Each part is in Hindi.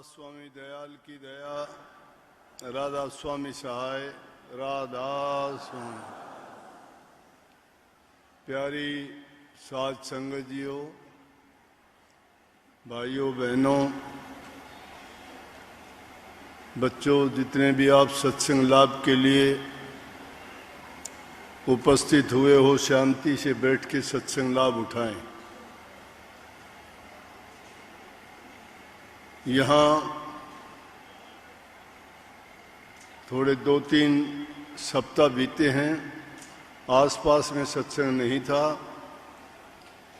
स्वामी दयाल की दया, राधा स्वामी सहाय, राधा स्वामी। प्यारी साध संगत जियों, भाइयों बहनों, बच्चों, जितने भी आप सत्संग लाभ के लिए उपस्थित हुए हो, शांति से बैठ के सत्संग लाभ उठाएं। यहाँ थोड़े 2-3 सप्ताह बीते हैं, आसपास में सत्संग नहीं था,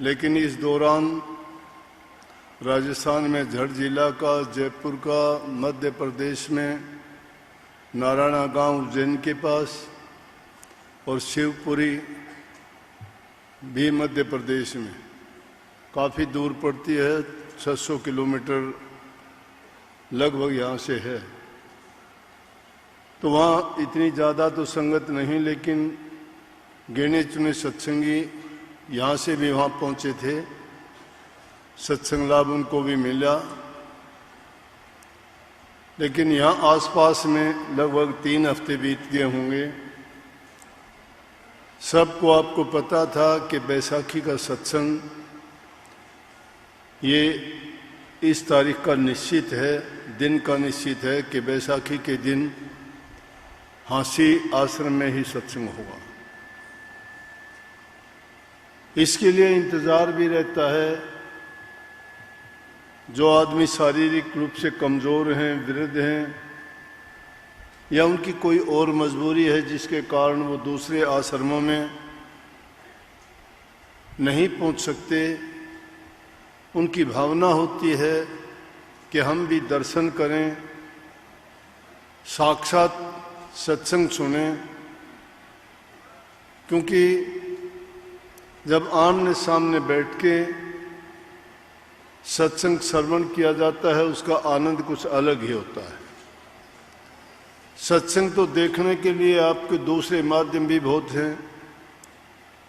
लेकिन इस दौरान राजस्थान में झट जिला का, जयपुर का, मध्य प्रदेश में नारायणा गांव उज्जैन के पास और शिवपुरी भी मध्य प्रदेश में, काफ़ी दूर पड़ती है, 600 किलोमीटर लगभग यहाँ से है। तो वहाँ इतनी ज़्यादा तो संगत नहीं, लेकिन गिने चुने सत्संगी यहाँ से भी वहाँ पहुँचे थे, सत्संग लाभ उनको भी मिला। लेकिन यहाँ आसपास में लगभग 3 हफ्ते बीत गए होंगे। सबको आपको पता था कि बैसाखी का सत्संग ये इस तारीख का निश्चित है, दिन का निश्चित है कि बैसाखी के दिन हांसी आश्रम में ही सत्संग होगा। इसके लिए इंतज़ार भी रहता है। जो आदमी शारीरिक रूप से कमज़ोर हैं, वृद्ध हैं, या उनकी कोई और मजबूरी है जिसके कारण वो दूसरे आश्रमों में नहीं पहुंच सकते, उनकी भावना होती है कि हम भी दर्शन करें, साक्षात सत्संग सुनें। क्योंकि जब आमने सामने बैठ के सत्संग श्रवण किया जाता है, उसका आनंद कुछ अलग ही होता है। सत्संग तो देखने के लिए आपके दूसरे माध्यम भी बहुत हैं,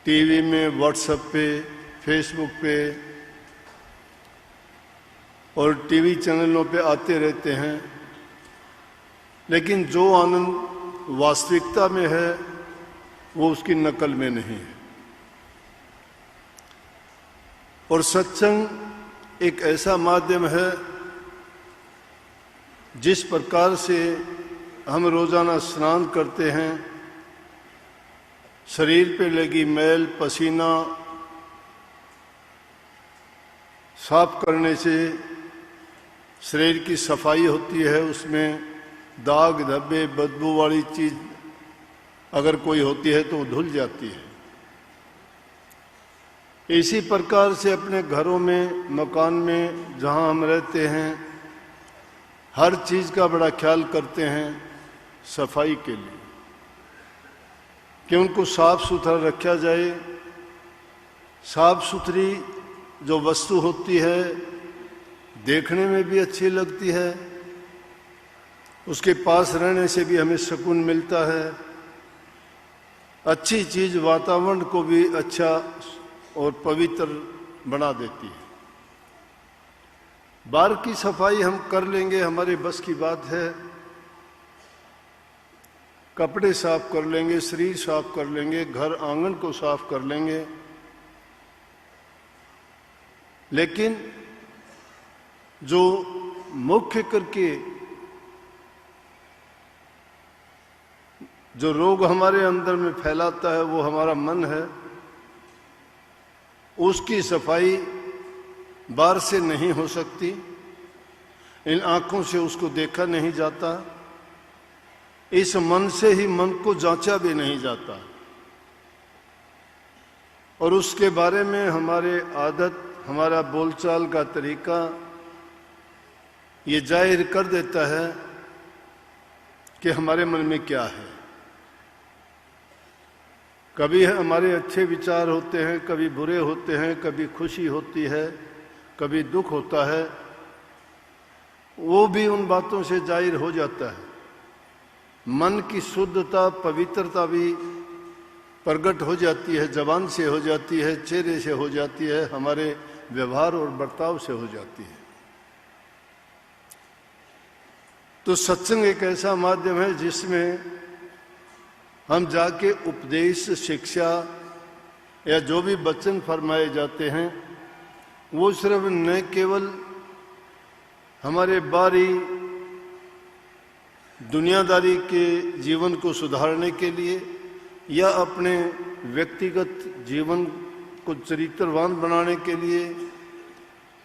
टीवी में, व्हाट्सएप पे, फेसबुक पे और टीवी चैनलों पे आते रहते हैं, लेकिन जो आनंद वास्तविकता में है वो उसकी नकल में नहीं है। और सत्संग एक ऐसा माध्यम है जिस प्रकार से हम रोजाना स्नान करते हैं, शरीर पे लगी मैल, पसीना साफ करने से शरीर की सफाई होती है, उसमें दाग धब्बे, बदबू वाली चीज अगर कोई होती है तो वो धुल जाती है। इसी प्रकार से अपने घरों में, मकान में जहाँ हम रहते हैं, हर चीज़ का बड़ा ख्याल करते हैं सफाई के लिए, कि उनको साफ सुथरा रखा जाए। साफ सुथरी जो वस्तु होती है देखने में भी अच्छी लगती है, उसके पास रहने से भी हमें सुकून मिलता है। अच्छी चीज वातावरण को भी अच्छा और पवित्र बना देती है। बाहर की सफाई हम कर लेंगे, हमारे बस की बात है, कपड़े साफ कर लेंगे, शरीर साफ कर लेंगे, घर आंगन को साफ कर लेंगे, लेकिन जो मुख्य करके जो रोग हमारे अंदर में फैलाता है वो हमारा मन है। उसकी सफाई बाहर से नहीं हो सकती, इन आंखों से उसको देखा नहीं जाता, इस मन से ही मन को जांचा भी नहीं जाता, और उसके बारे में हमारे आदत, हमारा बोलचाल का तरीका ये जाहिर कर देता है कि हमारे मन में क्या है। कभी हमारे अच्छे विचार होते हैं, कभी बुरे होते हैं, कभी खुशी होती है, कभी दुख होता है, वो भी उन बातों से जाहिर हो जाता है। मन की शुद्धता, पवित्रता भी प्रकट हो जाती है, जबान से हो जाती है, चेहरे से हो जाती है, हमारे व्यवहार और बर्ताव से हो जाती है। तो सत्संग एक ऐसा माध्यम है जिसमें हम जाके उपदेश, शिक्षा या जो भी वचन फरमाए जाते हैं वो सिर्फ न केवल हमारे बाहरी दुनियादारी के जीवन को सुधारने के लिए या अपने व्यक्तिगत जीवन को चरित्रवान बनाने के लिए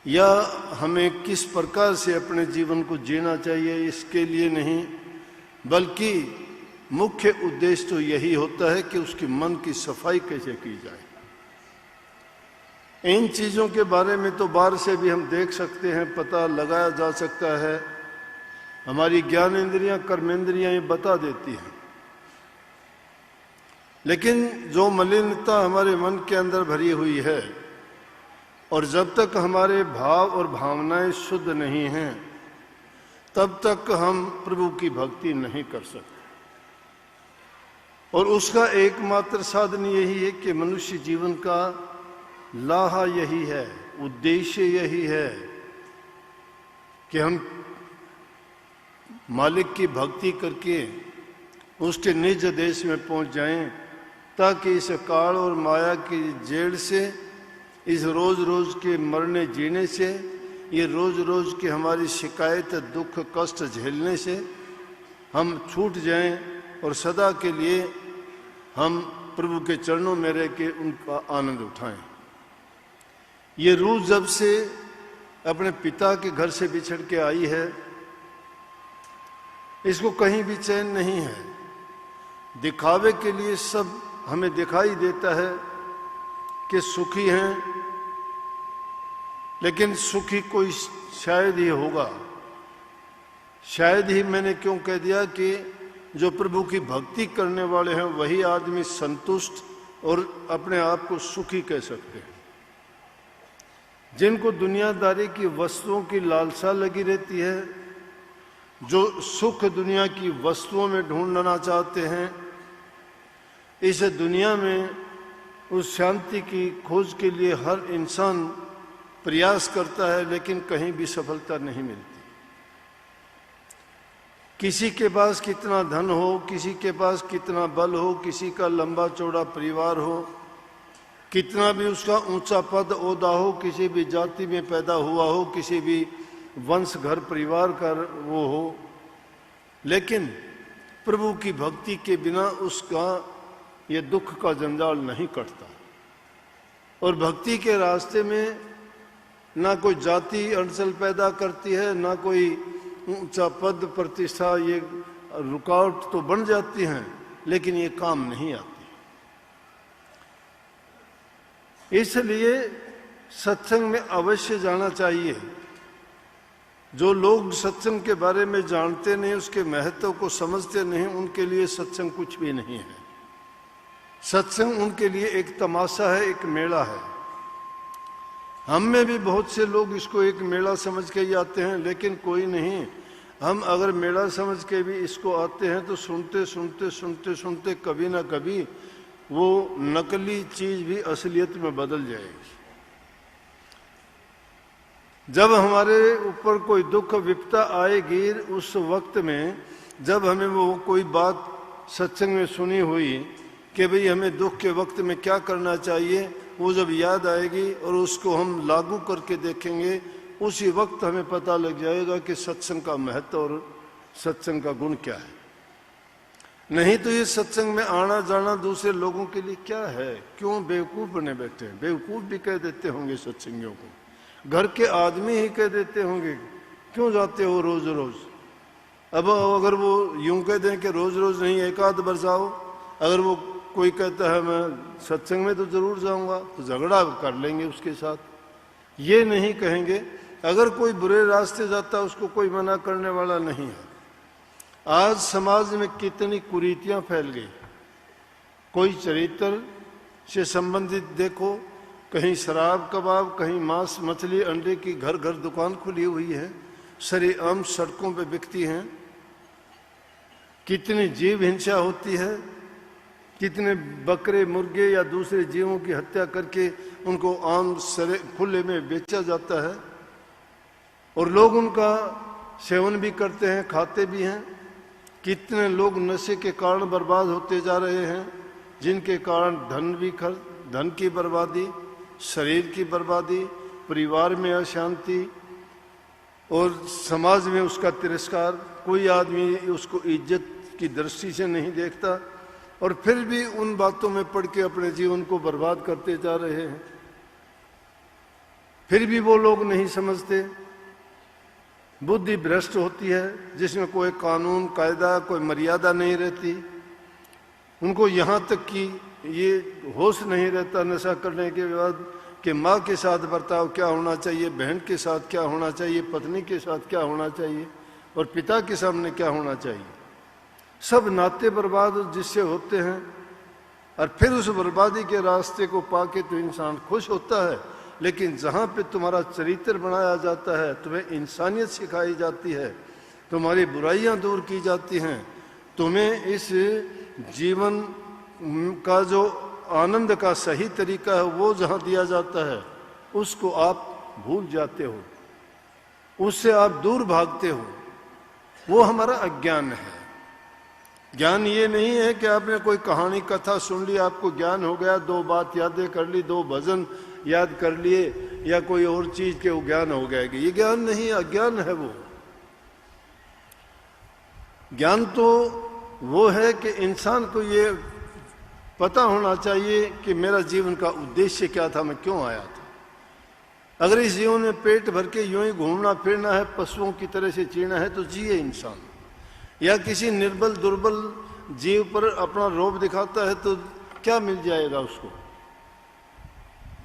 या हमें किस प्रकार से अपने जीवन को जीना चाहिए इसके लिए नहीं, बल्कि मुख्य उद्देश्य तो यही होता है कि उसके मन की सफाई कैसे की जाए। इन चीज़ों के बारे में तो बाहर से भी हम देख सकते हैं, पता लगाया जा सकता है। हमारी ज्ञान इंद्रियां, कर्मेंद्रियां ये बता देती हैं। लेकिन जो मलिनता हमारे मन के अंदर भरी हुई है और जब तक हमारे भाव और भावनाएं शुद्ध नहीं हैं तब तक हम प्रभु की भक्ति नहीं कर सकते। और उसका एकमात्र साधन यही है कि मनुष्य जीवन का लाहा यही है, उद्देश्य यही है कि हम मालिक की भक्ति करके उसके निज देश में पहुंच जाएं, ताकि इस काल और माया की जेड़ से, इस रोज रोज के मरने जीने से, ये रोज रोज की हमारी शिकायत, दुख, कष्ट झेलने से हम छूट जाएं और सदा के लिए हम प्रभु के चरणों में रह के उनका आनंद उठाएं। ये रूह जब से अपने पिता के घर से बिछड़ के आई है, इसको कहीं भी चैन नहीं है। दिखावे के लिए सब हमें दिखाई देता है कि सुखी हैं, लेकिन सुखी कोई शायद ही होगा। शायद ही मैंने क्यों कह दिया कि जो प्रभु की भक्ति करने वाले हैं वही आदमी संतुष्ट और अपने आप को सुखी कह सकते हैं। जिनको दुनियादारी की वस्तुओं की लालसा लगी रहती है, जो सुख दुनिया की वस्तुओं में ढूंढना चाहते हैं, इस दुनिया में उस शांति की खोज के लिए हर इंसान प्रयास करता है, लेकिन कहीं भी सफलता नहीं मिलती। किसी के पास कितना धन हो, किसी के पास कितना बल हो, किसी का लंबा चौड़ा परिवार हो, कितना भी उसका ऊंचा पद ओहदा हो, किसी भी जाति में पैदा हुआ हो, किसी भी वंश घर परिवार का वो हो, लेकिन प्रभु की भक्ति के बिना उसका ये दुख का जंजाल नहीं कटता। और भक्ति के रास्ते में ना कोई जाति अड़चन पैदा करती है, ना कोई ऊंचा पद प्रतिष्ठा, ये रुकावट तो बन जाती हैं, लेकिन ये काम नहीं आती। इसलिए सत्संग में अवश्य जाना चाहिए। जो लोग सत्संग के बारे में जानते नहीं, उसके महत्व को समझते नहीं, उनके लिए सत्संग कुछ भी नहीं है। सत्संग उनके लिए एक तमाशा है, एक मेला है। हम में भी बहुत से लोग इसको एक मेला समझ के ही आते हैं, लेकिन कोई नहीं। हम अगर मेला समझ के भी इसको आते हैं तो सुनते सुनते सुनते सुनते कभी ना कभी वो नकली चीज भी असलियत में बदल जाएगी। जब हमारे ऊपर कोई दुख विपदा आएगी, उस वक्त में जब हमें वो कोई बात सत्संग में सुनी हुई कि भाई हमें दुख के वक्त में क्या करना चाहिए, वो जब याद आएगी और उसको हम लागू करके देखेंगे, उसी वक्त हमें पता लग जाएगा कि सत्संग का महत्व और सत्संग का गुण क्या है। नहीं तो ये सत्संग में आना जाना दूसरे लोगों के लिए क्या है? क्यों बेवकूफ बने बैठे हैं? बेवकूफ भी कह देते होंगे सत्संगियों को, घर के आदमी ही कह देते होंगे, क्यों जाते हो रोज रोज? अब अगर वो यूं कह दें कि रोज रोज नहीं, एक आध बार जाओ। अगर वो कोई कहता है मैं सत्संग में तो जरूर जाऊंगा, तो झगड़ा कर लेंगे उसके साथ। ये नहीं कहेंगे। अगर कोई बुरे रास्ते जाता है उसको कोई मना करने वाला नहीं है। आज समाज में कितनी कुरीतियां फैल गई। कोई चरित्र से संबंधित देखो, कहीं शराब कबाब, कहीं मांस मछली अंडे की घर घर दुकान खुली हुई है, सरेआम सड़कों पे बिकती हैं। कितनी जीव हिंसा होती है, कितने बकरे मुर्गे या दूसरे जीवों की हत्या करके उनको आम सरे खुले में बेचा जाता है और लोग उनका सेवन भी करते हैं, खाते भी हैं। कितने लोग नशे के कारण बर्बाद होते जा रहे हैं, जिनके कारण धन की बर्बादी, शरीर की बर्बादी, परिवार में अशांति और समाज में उसका तिरस्कार। कोई आदमी उसको इज्जत की दृष्टि से नहीं देखता और फिर भी उन बातों में पड़ के अपने जीवन को बर्बाद करते जा रहे हैं। फिर भी वो लोग नहीं समझते। बुद्धि भ्रष्ट होती है, जिसमें कोई कानून कायदा, कोई मर्यादा नहीं रहती। उनको यहाँ तक कि ये होश नहीं रहता नशा करने के बाद कि माँ के साथ बर्ताव क्या होना चाहिए, बहन के साथ क्या होना चाहिए, पत्नी के साथ क्या होना चाहिए और पिता के सामने क्या होना चाहिए। सब नाते बर्बाद जिससे होते हैं और फिर उस बर्बादी के रास्ते को पाके तो इंसान खुश होता है। लेकिन जहाँ पे तुम्हारा चरित्र बनाया जाता है, तुम्हें इंसानियत सिखाई जाती है, तुम्हारी बुराइयाँ दूर की जाती हैं, तुम्हें इस जीवन का जो आनंद का सही तरीका है वो जहाँ दिया जाता है, उसको आप भूल जाते हो, उससे आप दूर भागते हो। वो हमारा अज्ञान है। ज्ञान ये नहीं है कि आपने कोई कहानी कथा सुन ली, आपको ज्ञान हो गया, 2 बात यादें कर ली, 2 भजन याद कर लिए या कोई और चीज के वो ज्ञान हो गया। ये ज्ञान नहीं, अज्ञान है वो। ज्ञान तो वो है कि इंसान को ये पता होना चाहिए कि मेरा जीवन का उद्देश्य क्या था, मैं क्यों आया था। अगर इस जीवन में पेट भर के यूं ही घूमना फिरना है, पशुओं की तरह से जीना है, तो जिए इंसान। या किसी निर्बल दुर्बल जीव पर अपना रोब दिखाता है तो क्या मिल जाएगा उसको।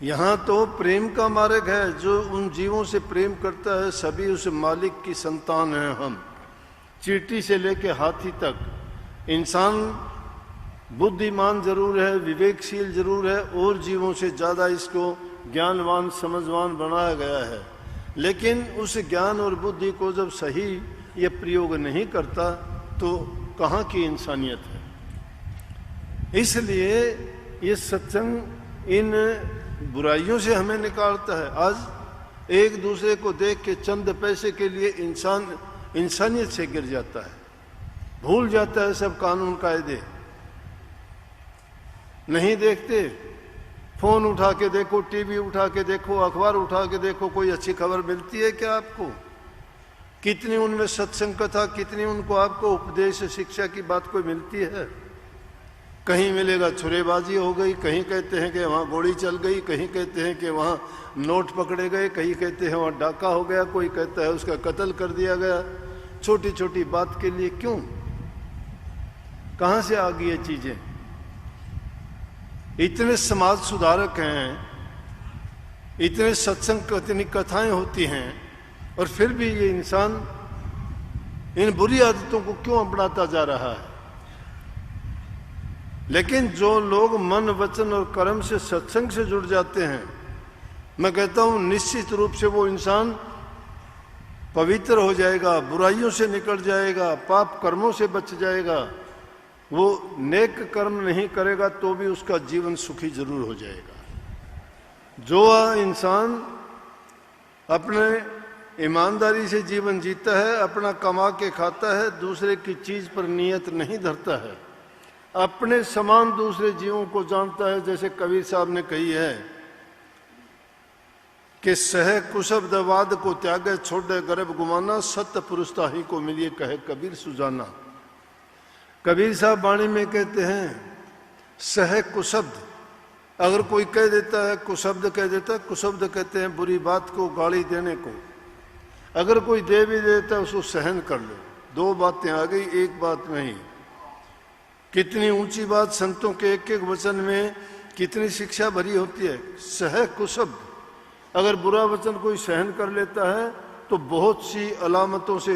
यहाँ तो प्रेम का मार्ग है। जो उन जीवों से प्रेम करता है, सभी उस मालिक की संतान हैं हम। चींटी से लेके हाथी तक इंसान बुद्धिमान जरूर है, विवेकशील जरूर है, और जीवों से ज़्यादा इसको ज्ञानवान समझवान बनाया गया है। लेकिन उस ज्ञान और बुद्धि को जब सही ये प्रयोग नहीं करता तो कहाँ की इंसानियत है। इसलिए ये सत्संग इन बुराइयों से हमें निकालता है। आज एक दूसरे को देख के चंद पैसे के लिए इंसान इंसानियत से गिर जाता है, भूल जाता है सब कानून कायदे, नहीं देखते। फोन उठा के देखो, टीवी उठा के देखो, अखबार उठा के देखो, कोई अच्छी खबर मिलती है क्या आपको? कितनी उनमें सत्संग कथा, कितनी उनको आपको उपदेश शिक्षा की बात कोई मिलती है? कहीं मिलेगा छुरेबाजी हो गई, कहीं कहते हैं कि वहाँ गोली चल गई, कहीं कहते हैं कि वहाँ नोट पकड़े गए, कहीं कहते हैं वहाँ डाका हो गया, कोई कहता है उसका कत्ल कर दिया गया। छोटी छोटी बात के लिए क्यों? कहाँ से आ गई ये चीजें? इतने समाज सुधारक हैं, इतने सत्संग इतनी कथाएं होती हैं, और फिर भी ये इंसान इन बुरी आदतों को क्यों अपनाता जा रहा है? लेकिन जो लोग मन वचन और कर्म से सत्संग से जुड़ जाते हैं, मैं कहता हूं निश्चित रूप से वो इंसान पवित्र हो जाएगा, बुराइयों से निकल जाएगा, पाप कर्मों से बच जाएगा। वो नेक कर्म नहीं करेगा तो भी उसका जीवन सुखी जरूर हो जाएगा। जो इंसान अपने ईमानदारी से जीवन जीता है, अपना कमा के खाता है, दूसरे की चीज पर नियत नहीं धरता है, अपने समान दूसरे जीवों को जानता है, जैसे कबीर साहब ने कही है कि सह कुशब्दवाद को त्यागे छोड़े गर्भ गुमाना, सत्य पुरुषता ही को मिलिए कहे कबीर सुजाना। कबीर साहब वाणी में कहते हैं सह कुशब्द, अगर कोई कह देता है, कुशब्द कह देता है, कुशब्द कहते हैं बुरी बात को, गाली देने को। अगर कोई दे भी देता है उसको सहन कर लो। 2 बातें आ गई, एक बात नहीं। कितनी ऊंची बात, संतों के एक एक वचन में कितनी शिक्षा भरी होती है। सह कुशब्द, अगर बुरा वचन कोई सहन कर लेता है तो बहुत सी अलामतों से,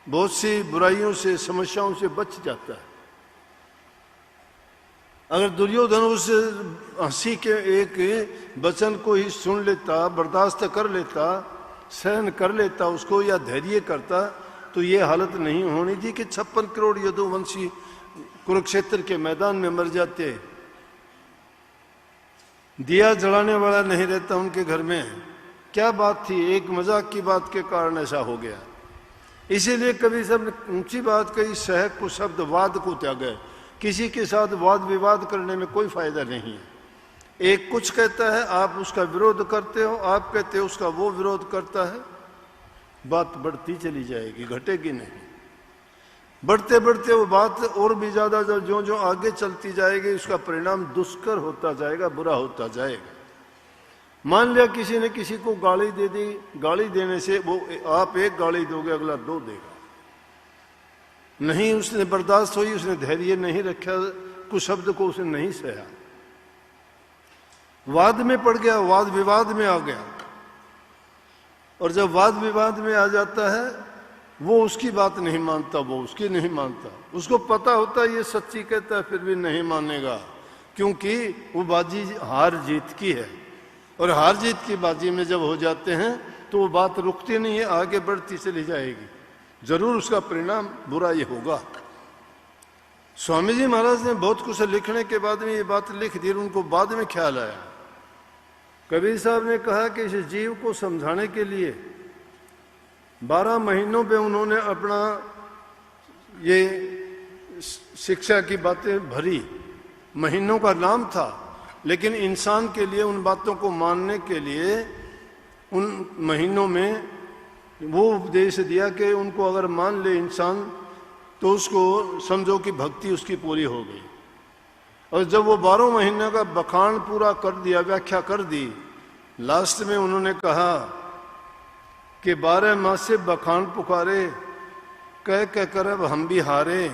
बहुत सी बुराइयों से, समस्याओं से बच जाता है। अगर दुर्योधन उस हंसी के एक वचन को ही सुन लेता, बर्दाश्त कर लेता, सहन कर लेता उसको, या धैर्य करता, तो ये हालत नहीं होनी थी कि 56 करोड़ यदुवंशी कुरुक्षेत्र के मैदान में मर जाते। दिया जलाने वाला नहीं रहता उनके घर में। क्या बात थी? एक मजाक की बात के कारण ऐसा हो गया। इसीलिए कभी सब ऊंची बात कही, सह कुशब्द वाद को त्यागे। किसी के साथ वाद विवाद करने में कोई फायदा नहीं है। एक कुछ कहता है, आप उसका विरोध करते हो, आप कहते हो उसका वो विरोध करता है, बात बढ़ती चली जाएगी, घटेगी नहीं। बढ़ते बढ़ते वो बात और भी ज्यादा जो जो आगे चलती जाएगी उसका परिणाम दुष्कर होता जाएगा, बुरा होता जाएगा। मान लिया किसी ने किसी को गाली दे दी, गाली देने से वो आप एक गाली दोगे, अगला दो देगा। नहीं उसने बर्दाश्त हुई, उसने धैर्य नहीं रखा, कुछ शब्द को उसने नहीं सहा, वाद में पड़ गया, वाद विवाद में आ गया। और जब वाद विवाद में आ जाता है, वो उसकी बात नहीं मानता, वो उसकी नहीं मानता। उसको पता होता है ये सच्ची कहता है, फिर भी नहीं मानेगा, क्योंकि वो बाजी हार जीत की है। और हार जीत की बाजी में जब हो जाते हैं तो वो बात रुकती नहीं है, आगे बढ़ती चली जाएगी, जरूर उसका परिणाम बुरा ही होगा। स्वामी जी महाराज ने बहुत कुछ लिखने के बाद में ये बात लिख दी, उनको बाद में ख्याल आया। कबीर साहब ने कहा कि इस जीव को समझाने के लिए 12 महीनों पे उन्होंने अपना ये शिक्षा की बातें भरी। महीनों का नाम था, लेकिन इंसान के लिए उन बातों को मानने के लिए उन महीनों में वो उपदेश दिया कि उनको अगर मान ले इंसान तो उसको समझो कि भक्ति उसकी पूरी हो गई। और जब वो 12 महीने का बखान पूरा कर दिया, व्याख्या कर दी, लास्ट में उन्होंने कहा कि 12 मास से बखान पुकारे, कह कर अब हम भी हारे।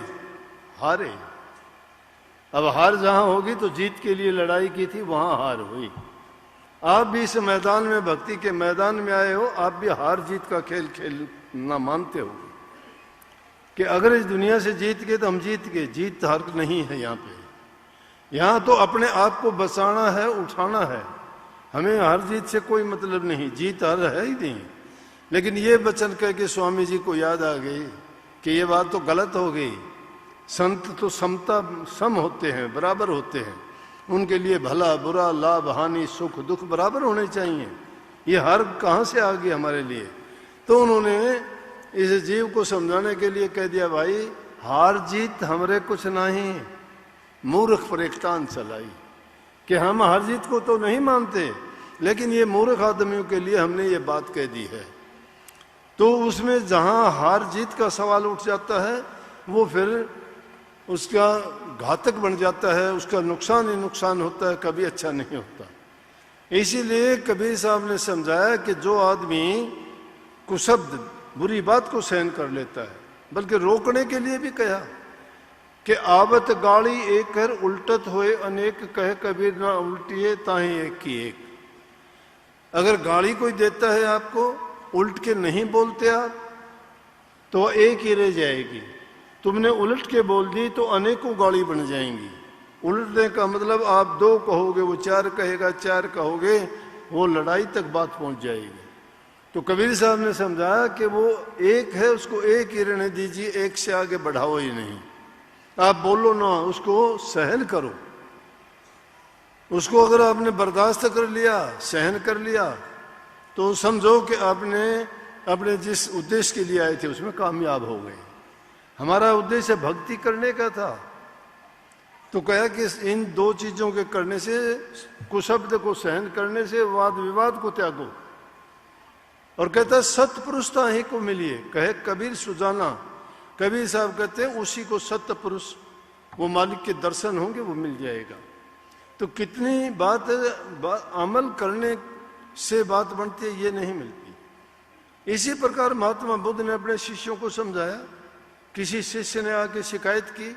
अब हार जहां होगी तो जीत के लिए लड़ाई की थी, वहां हार हुई। आप भी इस मैदान में, भक्ति के मैदान में आए हो, आप भी हार जीत का खेल खेलना मानते हो कि अगर इस दुनिया से जीत गए तो हम जीत गए। जीत हार नहीं है यहाँ पे। यहाँ तो अपने आप को बचाना है, उठाना है। हमें हार जीत से कोई मतलब नहीं, जीत हार है ही नहीं। लेकिन ये वचन कह के स्वामी जी को याद आ गई कि ये बात तो गलत हो गई। संत तो सम होते हैं, बराबर होते हैं। उनके लिए भला बुरा, लाभ हानि, सुख दुख बराबर होने चाहिए। ये हार कहाँ से आ गई हमारे लिए? तो उन्होंने इस जीव को समझाने के लिए कह दिया, भाई हार जीत हमरे कुछ नहीं, मूर्ख परेशान चलाई। कि हम हार जीत को तो नहीं मानते, लेकिन ये मूर्ख आदमियों के लिए हमने ये बात कह दी है। तो उसमें जहां हार जीत का सवाल उठ जाता है, वो फिर उसका घातक बन जाता है, उसका नुकसान ही नुकसान होता है, कभी अच्छा नहीं होता। इसीलिए कबीर साहब ने समझाया कि जो आदमी कुशब्द, बुरी बात को सहन कर लेता है, बल्कि रोकने के लिए भी कहा कि आवत गाड़ी एक कर उल्टत होए अनेक, कहे कबीर ना उल्टिए ताही एक की एक। अगर गाड़ी कोई देता है आपको, उल्ट के नहीं बोलते आप, तो एक ही रह जाएगी। तुमने उलट के बोल दी तो अनेकों गाड़ी बन जाएंगी। उलटने का मतलब आप 2 कहोगे, वो 4 कहेगा, 4 कहोगे, वो लड़ाई तक बात पहुंच जाएगी। तो कबीर साहब ने समझाया कि वो एक है, उसको एक ही रहने दीजिए, एक से आगे बढ़ाओ ही नहीं। आप बोलो ना, उसको सहन करो। उसको अगर आपने बर्दाश्त कर लिया, सहन कर लिया, तो समझो कि आपने अपने जिस उद्देश्य के लिए आए थे उसमें कामयाब हो गए। हमारा उद्देश्य भक्ति करने का था, तो कहा कि इन 2 चीजों के करने से, कुशब्द को सहन करने से वाद विवाद को त्यागो। और कहता सतपुरुष ताही को मिलिए, कहे कबीर सुजाना। कबीर साहब कहते हैं उसी को सत्य पुरुष, वो मालिक के दर्शन होंगे, वो मिल जाएगा। तो कितनी बात अमल करने से बात बनती है, ये नहीं मिलती। इसी प्रकार महात्मा बुद्ध ने अपने शिष्यों को समझाया। किसी शिष्य ने आके शिकायत की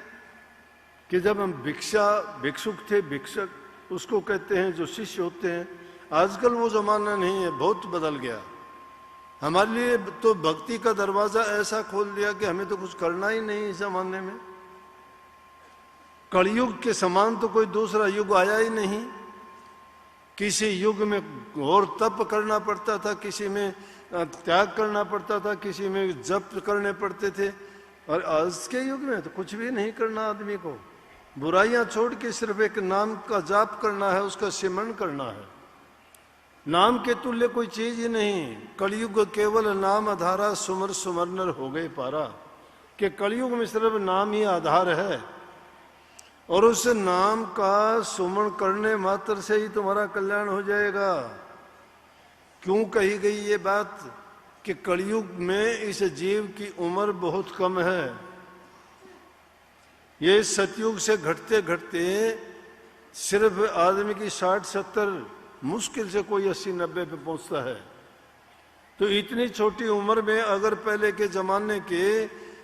कि जब हम भिक्षुक थे, भिक्षक उसको कहते हैं जो शिष्य होते हैं। आजकल वो जमाना नहीं है, बहुत बदल गया। हमारे लिए तो भक्ति का दरवाजा ऐसा खोल दिया कि हमें तो कुछ करना ही नहीं इस जमाने में। कलयुग के समान तो कोई दूसरा युग आया ही नहीं। किसी युग में घोर तप करना पड़ता था, किसी में त्याग करना पड़ता था, किसी में जप करने पड़ते थे। और आज के युग में तो कुछ भी नहीं करना आदमी को। बुराइयां छोड़ के सिर्फ एक नाम का जाप करना है, उसका सिमरण करना है। नाम के तुल्य कोई चीज ही नहीं। कलयुग केवल नाम आधारा, सुमर सुमर नर हो गए पारा। कि कलयुग में सिर्फ नाम ही आधार है, और उस नाम का सुमरण करने मात्र से ही तुम्हारा कल्याण हो जाएगा। क्यों कही गई ये बात कि कलयुग में इस जीव की उम्र बहुत कम है। ये सतयुग से घटते घटते सिर्फ आदमी की 60-70, मुश्किल से कोई 80-90 पे पहुंचता है। तो इतनी छोटी उम्र में अगर पहले के जमाने के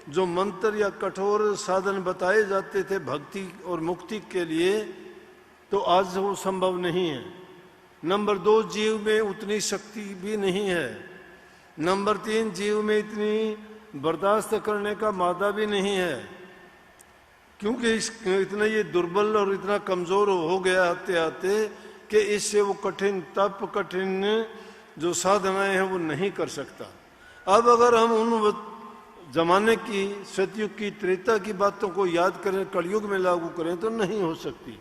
जो मंत्र या कठोर साधन बताए जाते थे भक्ति और मुक्ति के लिए, तो आज वो संभव नहीं है। नंबर 2, जीव में उतनी शक्ति भी नहीं है। नंबर 3, जीव में इतनी बर्दाश्त करने का मादा भी नहीं है, क्योंकि इतना ये दुर्बल और इतना कमजोर हो गया आते आते कि इससे वो कठिन तप, कठिन जो साधनाएं हैं वो नहीं कर सकता। अब अगर हम उन जमाने की, सतयुग की, त्रेता की बातों को याद करें, कलयुग में लागू करें तो नहीं हो सकती।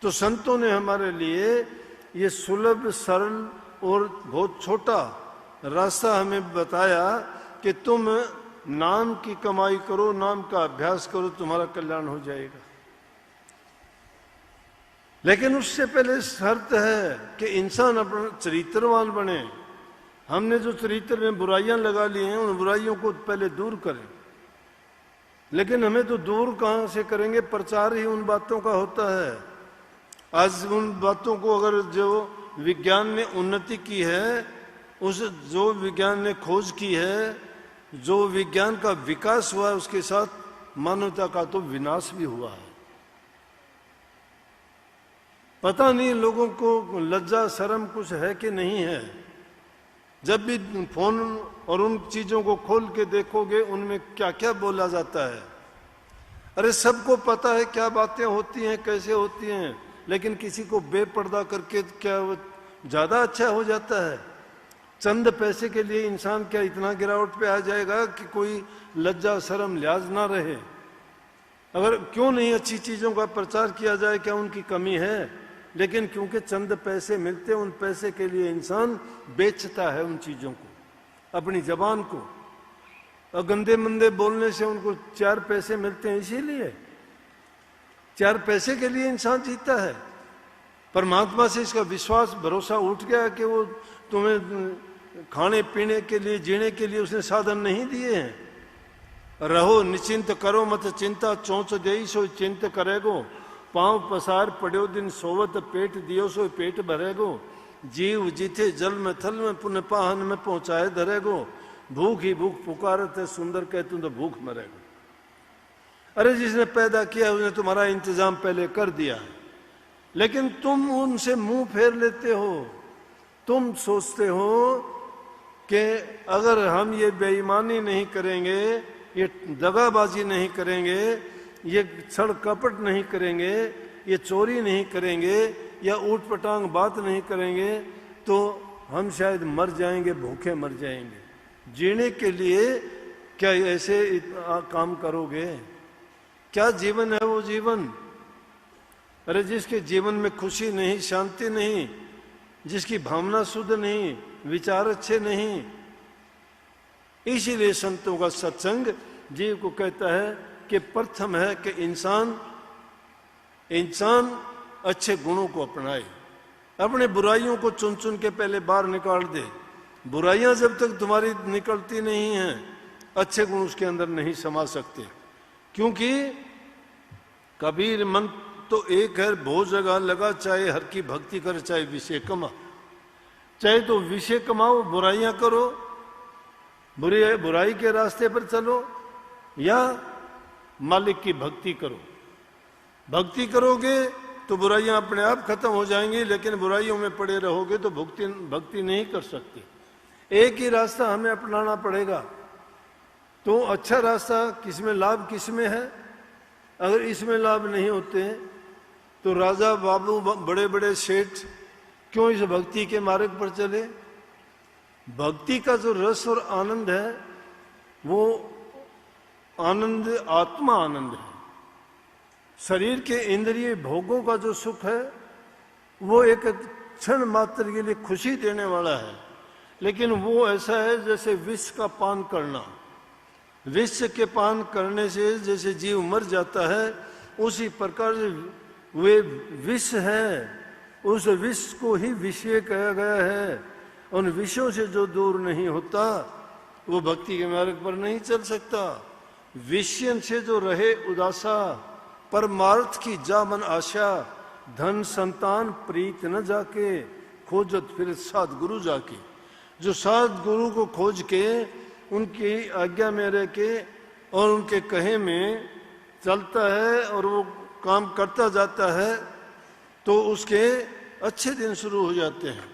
तो संतों ने हमारे लिए ये सुलभ, सरल और बहुत छोटा रास्ता हमें बताया कि तुम नाम की कमाई करो, नाम का अभ्यास करो, तुम्हारा कल्याण हो जाएगा। लेकिन उससे पहले शर्त है कि इंसान अपना चरित्रवान बने। हमने जो चरित्र में बुराइयां लगा ली हैं, उन बुराइयों को पहले दूर करें। लेकिन हमें तो दूर कहां से करेंगे, प्रचार ही उन बातों का होता है। आज उन बातों को अगर जो विज्ञान ने उन्नति की है, उस जो विज्ञान ने खोज की है, जो विज्ञान का विकास हुआ है, उसके साथ मानवता का तो विनाश भी हुआ है। पता नहीं लोगों को लज्जा शर्म कुछ है कि नहीं है। जब भी फोन और उन चीजों को खोल के देखोगे, उनमें क्या क्या बोला जाता है। अरे सबको पता है क्या बातें होती हैं, कैसे होती हैं, लेकिन किसी को बेपर्दा करके क्या वो ज्यादा अच्छा हो जाता है। चंद पैसे के लिए इंसान क्या इतना गिरावट पे आ जाएगा कि कोई लज्जा शर्म लिहाज ना रहे। अगर क्यों नहीं अच्छी चीजों का प्रचार किया जाए, क्या उनकी कमी है? लेकिन क्योंकि चंद पैसे मिलते हैं, उन पैसे के लिए इंसान बेचता है उन चीजों को, अपनी जबान को। और गंदे मंदे बोलने से उनको 4 पैसे मिलते हैं, इसीलिए 4 पैसे के लिए इंसान जीता है। परमात्मा से इसका विश्वास भरोसा उठ गया कि वो तुम्हें खाने पीने के लिए, जीने के लिए उसने साधन नहीं दिए हैं। रहो निश्चिंत करो मत चिंता, चौंच देई सो चिंत करेगो। पांव पसार पड़ो दिन सोवत, पेट दियो सो पेट भरेगो। जीव जीते जल में थल में, पुण्य पाहन में पहुंचाए धरेगो। भूख ही भूख पुकारत है, सुंदर कह तुम तो भूख मरेगो। अरे जिसने पैदा किया उसने तुम्हारा इंतजाम पहले कर दिया है, लेकिन तुम उनसे मुंह फेर लेते हो। तुम सोचते हो कि अगर हम ये बेईमानी नहीं करेंगे, ये दगाबाजी नहीं करेंगे, ये छड़ कपट नहीं करेंगे, ये चोरी नहीं करेंगे, या ऊट पटांग बात नहीं करेंगे, तो हम शायद मर जाएंगे, भूखे मर जाएंगे। जीने के लिए क्या ऐसे काम करोगे? क्या जीवन है वो जीवन? अरे जिसके जीवन में खुशी नहीं, शांति नहीं, जिसकी भावना शुद्ध नहीं, विचार अच्छे नहीं, इसीलिए संतों का सत्संग जीव को कहता है कि प्रथम है कि इंसान अच्छे गुणों को अपनाए, अपने बुराइयों को चुन चुन के पहले बाहर निकाल दे। बुराइयां जब तक तुम्हारी निकलती नहीं हैं, अच्छे गुण उसके अंदर नहीं समा सकते। क्योंकि कबीर मन तो एक है, बहुत जगह लगा, चाहे हर की भक्ति कर, चाहे विषय कमा। चाहे तो विषय कमाओ, बुराइयां करो, बुराई के रास्ते पर चलो, या मालिक की भक्ति करो। भक्ति करोगे तो बुराइयां अपने आप खत्म हो जाएंगी, लेकिन बुराइयों में पड़े रहोगे तो भक्ति नहीं कर सकते। एक ही रास्ता हमें अपनाना पड़ेगा। तो अच्छा रास्ता किसमें लाभ किसमें है? अगर इसमें लाभ नहीं होते तो राजा बाबू बड़े बड़े सेठ क्यों इस भक्ति के मार्ग पर चले? भक्ति का जो रस और आनंद है वो आनंद आत्मा आनंद है। शरीर के इंद्रिय भोगों का जो सुख है वो एक क्षण मात्र के लिए खुशी देने वाला है, लेकिन वो ऐसा है जैसे विष का पान करना। विष के पान करने से जैसे जीव मर जाता है, उसी प्रकार वे विष है, उस विष को ही विषय कहा गया है। उन विषयों से जो दूर नहीं होता वो भक्ति के मार्ग पर नहीं चल सकता। विषय से जो रहे उदासा, परमार्थ की जा मन आशा, धन संतान प्रीत न जाके, खोजत फिर सद्गुरु जाके। जो सद्गुरु को खोज के उनकी आज्ञा में रह के और उनके कहे में चलता है और वो काम करता जाता है, तो उसके अच्छे दिन शुरू हो जाते हैं।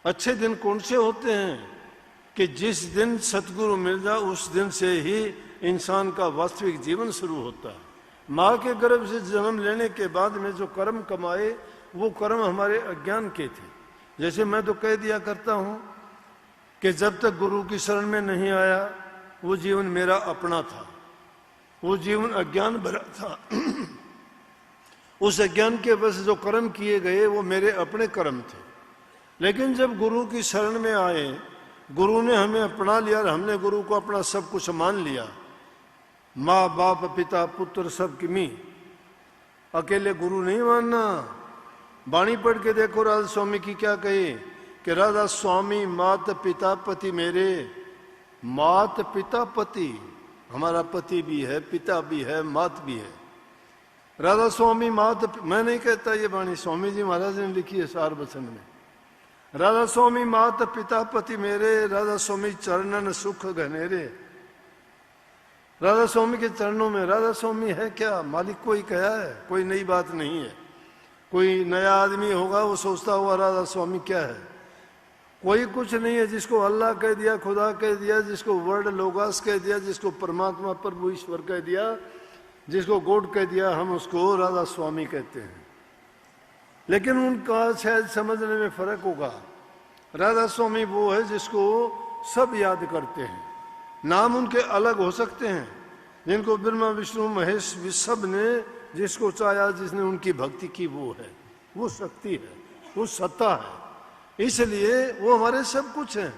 अच्छे दिन कौन से होते हैं कि जिस दिन सतगुरु मिल जाए उस दिन से ही इंसान का वास्तविक जीवन शुरू होता है। माँ के गर्भ से जन्म लेने के बाद में जो कर्म कमाए वो कर्म हमारे अज्ञान के थे। जैसे मैं तो कह दिया करता हूँ कि जब तक गुरु की शरण में नहीं आया वो जीवन मेरा अपना था, वो जीवन अज्ञान भरा था। उस अज्ञान के वश जो कर्म किए गए वो मेरे अपने कर्म थे। लेकिन जब गुरु की शरण में आए, गुरु ने हमें अपना लिया और हमने गुरु को अपना सब कुछ मान लिया। माँ बाप पिता पुत्र सब की मी, अकेले गुरु नहीं मानना। वाणी पढ़ के देखो राधा स्वामी की क्या कही कि राधा स्वामी मात पिता पति मेरे। मात पिता पति, हमारा पति भी है, पिता भी है, मात भी है। राधा स्वामी मात, मैं नहीं कहता ये वाणी, स्वामी जी महाराज ने लिखी है सार वचन में। राधा स्वामी मात पिता पति मेरे, राधा स्वामी चरणन सुख घनेरे। राधा स्वामी के चरणों में, राधा स्वामी है क्या? मालिक को ही कहा है, कोई नई बात नहीं है। कोई नया आदमी होगा वो सोचता होगा राधा स्वामी क्या है। कोई कुछ नहीं है। जिसको अल्लाह कह दिया, खुदा कह दिया, जिसको वर्ड लोगास कह दिया, जिसको परमात्मा प्रभु ईश्वर कह दिया, जिसको गॉड कह दिया, हम उसको राधा स्वामी कहते हैं। लेकिन उनका शायद समझने में फर्क होगा। राधा स्वामी वो है जिसको सब याद करते हैं। नाम उनके अलग हो सकते हैं, जिनको ब्रह्मा विष्णु महेश सब ने जिसको चाहा, जिसने उनकी भक्ति की, वो है, वो शक्ति है, वो सत्ता है। इसलिए वो हमारे सब कुछ हैं।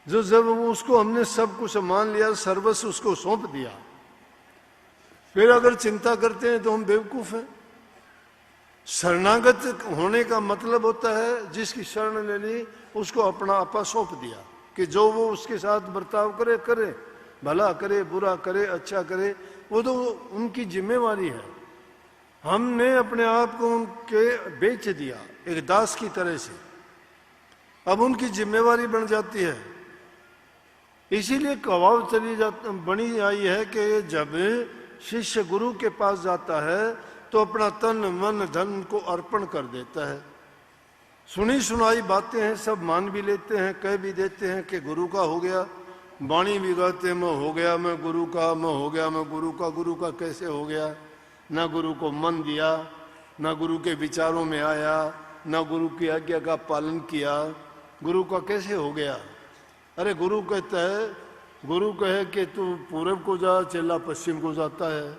जो जब उसको हमने सब कुछ मान लिया, सर्वस्व उसको सौंप दिया, फिर अगर चिंता करते हैं तो हम बेवकूफ हैं। शरणागत होने का मतलब होता है जिसकी शरण ले ली उसको अपना आपा सौंप दिया कि जो वो उसके साथ बर्ताव करे करे, भला करे बुरा करे अच्छा करे, वो तो उनकी जिम्मेवारी है। हमने अपने आप को उनके बेच दिया एक दास की तरह से, अब उनकी जिम्मेवारी बन जाती है। इसीलिए कवाव बनी आई है कि जब शिष्य गुरु के पास जाता है तो अपना तन मन धन को अर्पण कर देता है। सुनी सुनाई बातें हैं, सब मान भी लेते हैं, कह भी देते हैं कि गुरु का हो गया। वाणी भी गाते मैं हो गया, मैं गुरु का, मैं हो गया, मैं गुरु का। गुरु का कैसे हो गया? ना गुरु को मन दिया, ना गुरु के विचारों में आया, ना गुरु की आज्ञा का पालन किया, गुरु का कैसे हो गया? अरे गुरु कहता है, गुरु कहे कि तू पूरब को जा, चेला पश्चिम को जाता है।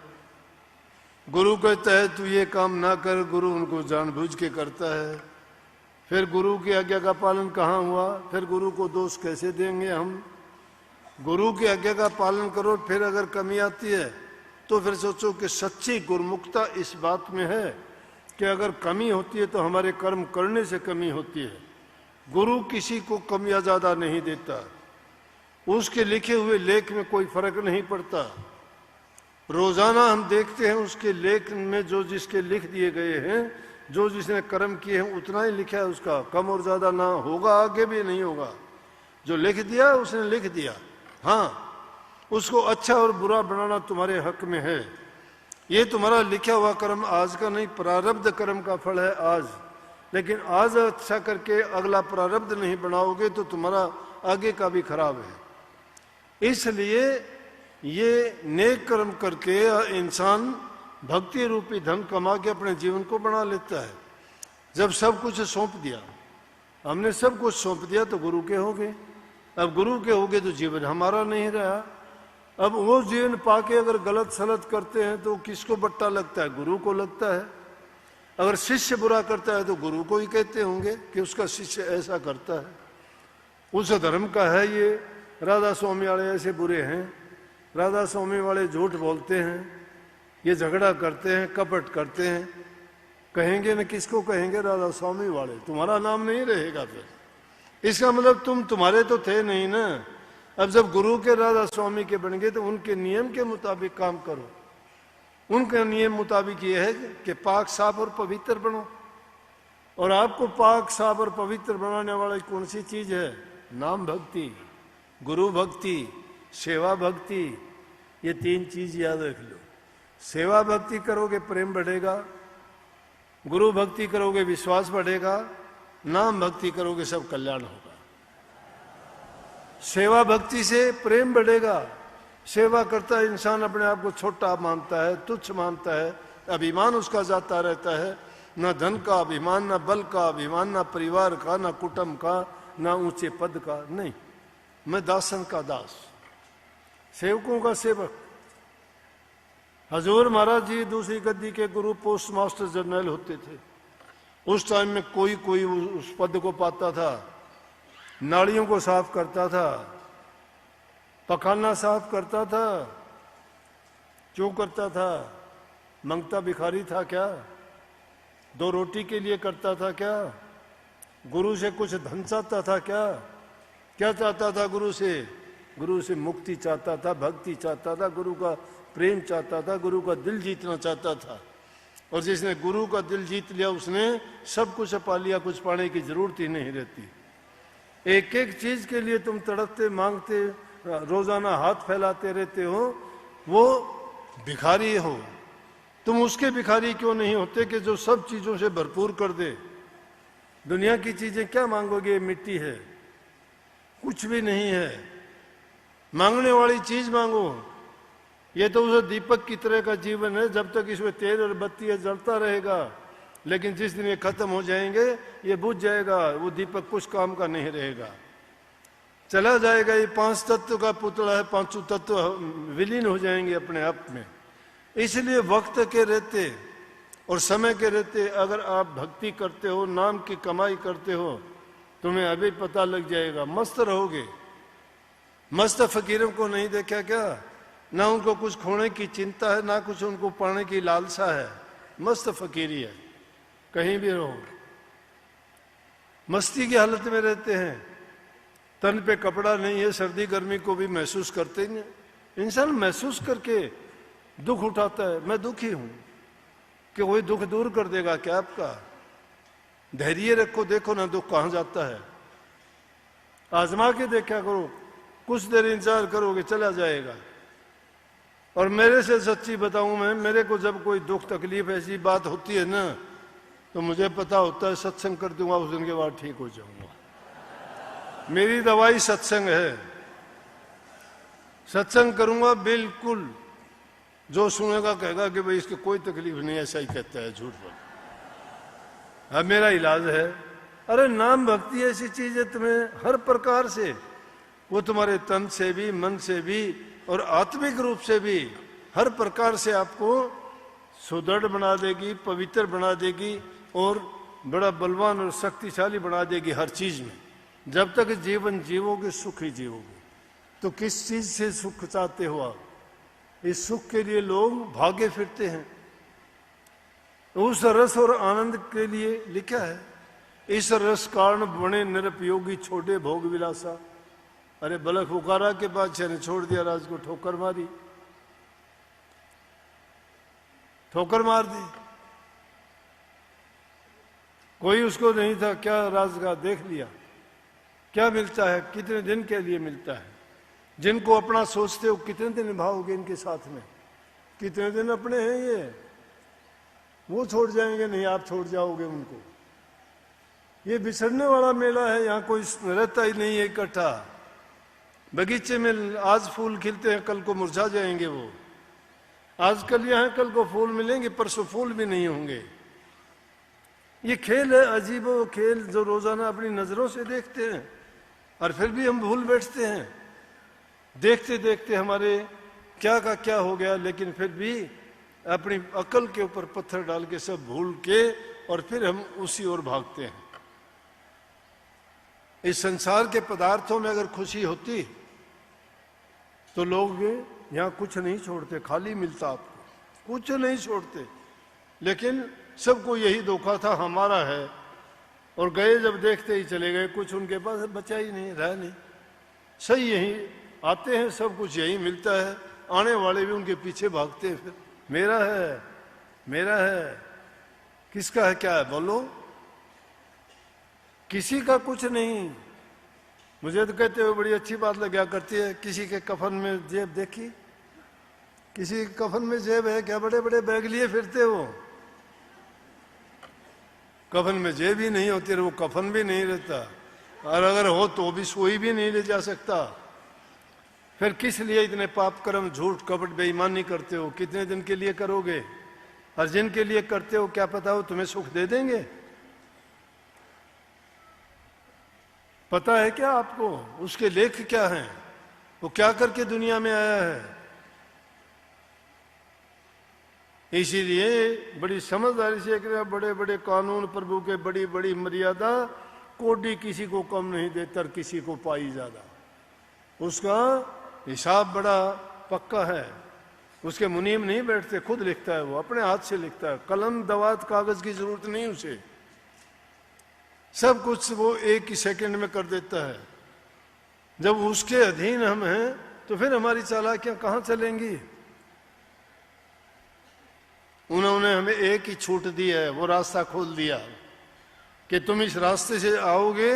गुरु कहता है तू ये काम ना कर, गुरु उनको जानबूझ के करता है। फिर गुरु की आज्ञा का पालन कहाँ हुआ? फिर गुरु को दोष कैसे देंगे हम? गुरु की आज्ञा का पालन करो, फिर अगर कमी आती है तो फिर सोचो कि सच्ची गुरुमुखता इस बात में है कि अगर कमी होती है तो हमारे कर्म करने से कमी होती है। गुरु किसी को कम या ज्यादा नहीं देता, उसके लिखे हुए लेख में कोई फर्क नहीं पड़ता। रोजाना हम देखते हैं उसके लेख में जो जिसके लिख दिए गए हैं, जो जिसने कर्म किए हैं उतना ही लिखा है उसका, कम और ज्यादा ना होगा, आगे भी नहीं होगा। जो लिख दिया उसने लिख दिया। हाँ, उसको अच्छा और बुरा बनाना तुम्हारे हक में है। ये तुम्हारा लिखा हुआ कर्म आज का नहीं, प्रारब्ध कर्म का फल है आज। लेकिन आज अच्छा करके अगला प्रारब्ध नहीं बनाओगे तो तुम्हारा आगे का भी खराब है। इसलिए ये नेक कर्म करके इंसान भक्ति रूपी धन कमा के अपने जीवन को बना लेता है। जब सब कुछ सौंप दिया, हमने सब कुछ सौंप दिया तो गुरु के हो गए। अब गुरु के हो गए तो जीवन हमारा नहीं रहा। अब वो जीवन पाके अगर गलत सलत करते हैं तो किसको बट्टा लगता है? गुरु को लगता है। अगर शिष्य बुरा करता है तो गुरु को ही कहते होंगे कि उसका शिष्य ऐसा करता है, उस धर्म का है ये। राधा स्वामी वाले ऐसे बुरे हैं, राधा स्वामी वाले झूठ बोलते हैं, ये झगड़ा करते हैं, कपट करते हैं, कहेंगे न किसको कहेंगे? राधा स्वामी वाले। तुम्हारा नाम नहीं रहेगा फिर। इसका मतलब तुम्हारे तो थे नहीं ना। अब जब गुरु के राधा स्वामी के बन गए तो उनके नियम के मुताबिक काम करो। उनके नियम मुताबिक ये है कि पाक साफ और पवित्र बनो। और आपको पाक साफ और पवित्र बनाने वाली कौन सी चीज है? नाम भक्ति, गुरु भक्ति, सेवा भक्ति। ये तीन चीज याद रख लो। सेवा भक्ति करोगे प्रेम बढ़ेगा, गुरु भक्ति करोगे विश्वास बढ़ेगा, नाम भक्ति करोगे सब कल्याण होगा। सेवा भक्ति से प्रेम बढ़ेगा। सेवा करता है इंसान अपने आप को छोटा मानता है, तुच्छ मानता है, अभिमान उसका जाता रहता है। ना धन का अभिमान, ना बल का अभिमान, ना परिवार का, ना कुटुंब का, ना ऊंचे पद का। नहीं, मैं दासन का दास, सेवकों का सेवक। हजूर महाराज जी दूसरी गद्दी के गुरु पोस्ट मास्टर जनरल होते थे। उस टाइम में कोई कोई उस पद को पाता था, नालियों को साफ करता था, पखाना साफ करता था। क्यों करता था? मंगता भिखारी था क्या? दो रोटी के लिए करता था क्या? गुरु से कुछ धन चाहता था क्या? क्या चाहता था गुरु से? गुरु से मुक्ति चाहता था, भक्ति चाहता था, गुरु का प्रेम चाहता था, गुरु का दिल जीतना चाहता था। और जिसने गुरु का दिल जीत लिया उसने सब कुछ पा लिया, कुछ पाने की जरूरत ही नहीं रहती। एक एक चीज के लिए तुम तड़पते मांगते रोजाना हाथ फैलाते रहते हो, वो भिखारी हो। तुम उसके भिखारी क्यों नहीं होते कि जो सब चीजों से भरपूर कर दे? दुनिया की चीजें क्या मांगोगे? मिट्टी है, कुछ भी नहीं है। मांगने वाली चीज मांगो। ये तो उस दीपक की तरह का जीवन है, जब तक इसमें तेल और बत्ती जलता रहेगा, लेकिन जिस दिन ये खत्म हो जाएंगे ये बुझ जाएगा, वो दीपक कुछ काम का नहीं रहेगा, चला जाएगा। ये पांच तत्व का पुतला है, पांचों तत्व विलीन हो जाएंगे अपने आप में। इसलिए वक्त के रहते और समय के रहते अगर आप भक्ति करते हो, नाम की कमाई करते हो, तुम्हें अभी पता लग जाएगा, मस्त रहोगे। मस्त फकीरों को नहीं देखा क्या? ना उनको कुछ खोने की चिंता है, ना कुछ उनको पाने की लालसा है। मस्त फकीरी है, कहीं भी रहो मस्ती की हालत में रहते हैं। तन पे कपड़ा नहीं है, सर्दी गर्मी को भी महसूस करते नहीं। इंसान महसूस करके दुख उठाता है, मैं दुखी हूं, कि कोई दुख दूर कर देगा क्या आपका? धैर्य रखो, देखो ना दुख कहां जाता है। आजमा के देखा करो, कुछ देर इंतजार करोगे चला जाएगा। और मेरे से सच्ची बताऊं मैं, मेरे को जब कोई दुख तकलीफ ऐसी बात होती है ना, तो मुझे पता होता है सत्संग कर दूंगा, उस दिन के बाद ठीक हो जाऊंगा। मेरी दवाई सत्संग है, सत्संग करूंगा बिल्कुल। जो सुनेगा कहेगा कि भाई इसकी कोई तकलीफ नहीं, ऐसा ही कहता है, झूठ बोल। अब मेरा इलाज है। अरे नाम भक्ति ऐसी चीज है, तुम्हें हर प्रकार से, वो तुम्हारे तन से भी, मन से भी और आत्मिक रूप से भी हर प्रकार से आपको सुदृढ़ बना देगी, पवित्र बना देगी और बड़ा बलवान और शक्तिशाली बना देगी हर चीज में। जब तक जीवन जीवोगे सुख ही जीवोगे। तो किस चीज से सुख चाहते हो आप? इस सुख के लिए लोग भागे फिरते हैं। उस रस और आनंद के लिए लिखा है, इस रस कारण बने निरुपयोगी छोड़े भोग विलासा। अरे बलक पुकारा के बादशाह ने छोड़ दिया, राज को ठोकर मारी, ठोकर मार दी। कोई उसको नहीं था, क्या राज का देख लिया। क्या मिलता है? कितने दिन के लिए मिलता है? जिनको अपना सोचते हो कितने दिन निभाओगे इनके साथ में? कितने दिन अपने हैं ये, वो छोड़ जाएंगे नहीं, आप छोड़ जाओगे उनको। ये बिछड़ने वाला मेला है, यहाँ कोई रहता ही नहीं है इकट्ठा। बगीचे में आज फूल खिलते हैं, कल को मुरझा जाएंगे वो। आज कल यहाँ, कल को फूल मिलेंगे, परसों फूल भी नहीं होंगे। ये खेल है, अजीब वो खेल जो रोजाना अपनी नजरों से देखते हैं और फिर भी हम भूल बैठते हैं। देखते देखते हमारे क्या का क्या हो गया, लेकिन फिर भी अपनी अकल के ऊपर पत्थर डाल के सब भूल के और फिर हम उसी ओर भागते हैं। इस संसार के पदार्थों में अगर खुशी होती तो लोग यहां कुछ नहीं छोड़ते, खाली मिलता आपको, कुछ नहीं छोड़ते। लेकिन सबको यही धोखा था हमारा है, और गए जब देखते ही चले गए, कुछ उनके पास बचा ही नहीं, रहा नहीं। सही यही आते हैं, सब कुछ यही मिलता है, आने वाले भी उनके पीछे भागते हैं। फिर मेरा है, मेरा है, किसका है, क्या है, बोलो। किसी का कुछ नहीं। मुझे तो कहते हुए बड़ी अच्छी बात लगा करती है, किसी के कफन में जेब देखी, किसी के कफन में जेब है क्या, बड़े बड़े बैग लिए फिरते हो, कफन में जेब ही नहीं होती, वो कफन भी नहीं रहता, और अगर हो तो भी सोई भी नहीं ले जा सकता। फिर किस लिए इतने पाप कर्म, झूठ कपट बेईमानी करते हो, कितने दिन के लिए करोगे, और जिनके लिए करते हो क्या पता हो तुम्हें सुख दे देंगे। पता है क्या आपको उसके लेख क्या हैं, वो क्या करके दुनिया में आया है। इसीलिए बड़ी समझदारी से बड़े बड़े कानून, प्रभु के बड़ी बड़ी मर्यादा, कोडी किसी को कम नहीं देता, किसी को पाई ज्यादा। उसका हिसाब बड़ा पक्का है। उसके मुनीम नहीं बैठते, खुद लिखता है, वो अपने हाथ से लिखता है, कलम दवात कागज की जरूरत नहीं उसे, सब कुछ वो एक ही सेकंड में कर देता है। जब उसके अधीन हम हैं तो फिर हमारी चालाकियां कहां चलेंगी। उन्होंने हमें एक ही छूट दी है, वो रास्ता खोल दिया कि तुम इस रास्ते से आओगे,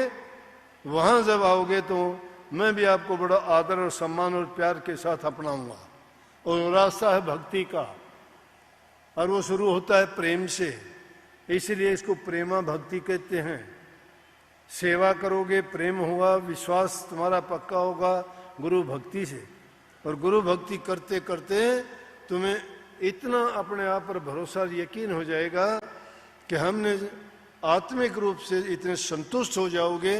वहां जब आओगे तो मैं भी आपको बड़ा आदर और सम्मान और प्यार के साथ अपनाऊंगा। और वो रास्ता है भक्ति का, और वो शुरू होता है प्रेम से, इसलिए इसको प्रेमा भक्ति कहते हैं। सेवा करोगे, प्रेम हुआ, विश्वास तुम्हारा पक्का होगा गुरु भक्ति से, और गुरु भक्ति करते करते तुम्हें इतना अपने आप पर भरोसा, यकीन हो जाएगा कि हमने आत्मिक रूप से इतने संतुष्ट हो जाओगे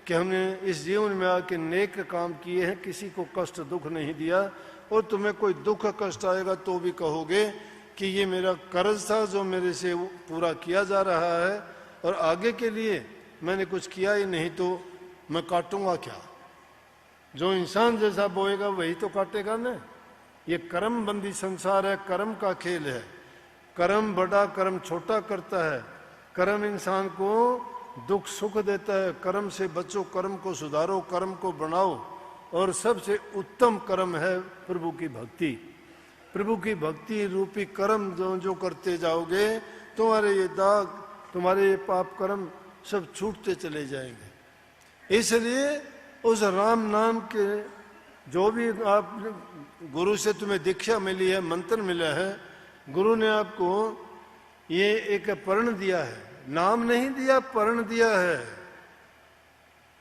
कि हमने इस जीवन में आके नेक काम किए हैं, किसी को कष्ट दुख नहीं दिया। और तुम्हें कोई दुख कष्ट आएगा तो भी कहोगे कि ये मेरा कर्ज था जो मेरे से पूरा किया जा रहा है, और आगे के लिए मैंने कुछ किया ही नहीं तो मैं काटूंगा क्या। जो इंसान जैसा बोएगा वही तो काटेगा ना। ये कर्म बंदी संसार है, कर्म का खेल है। कर्म बड़ा कर्म छोटा करता है, कर्म इंसान को दुख सुख देता है। कर्म से बचो, कर्म को सुधारो, कर्म को बनाओ, और सबसे उत्तम कर्म है प्रभु की भक्ति। प्रभु की भक्ति रूपी कर्म जो जो करते जाओगे, तुम्हारे ये दाग, तुम्हारे ये पाप कर्म सब छूटते चले जाएंगे। इसलिए उस राम नाम के जो भी आप गुरु से तुम्हें दीक्षा मिली है, मंत्र मिला है, गुरु ने आपको ये एक पर्ण दिया है, नाम नहीं दिया, पर्ण दिया है।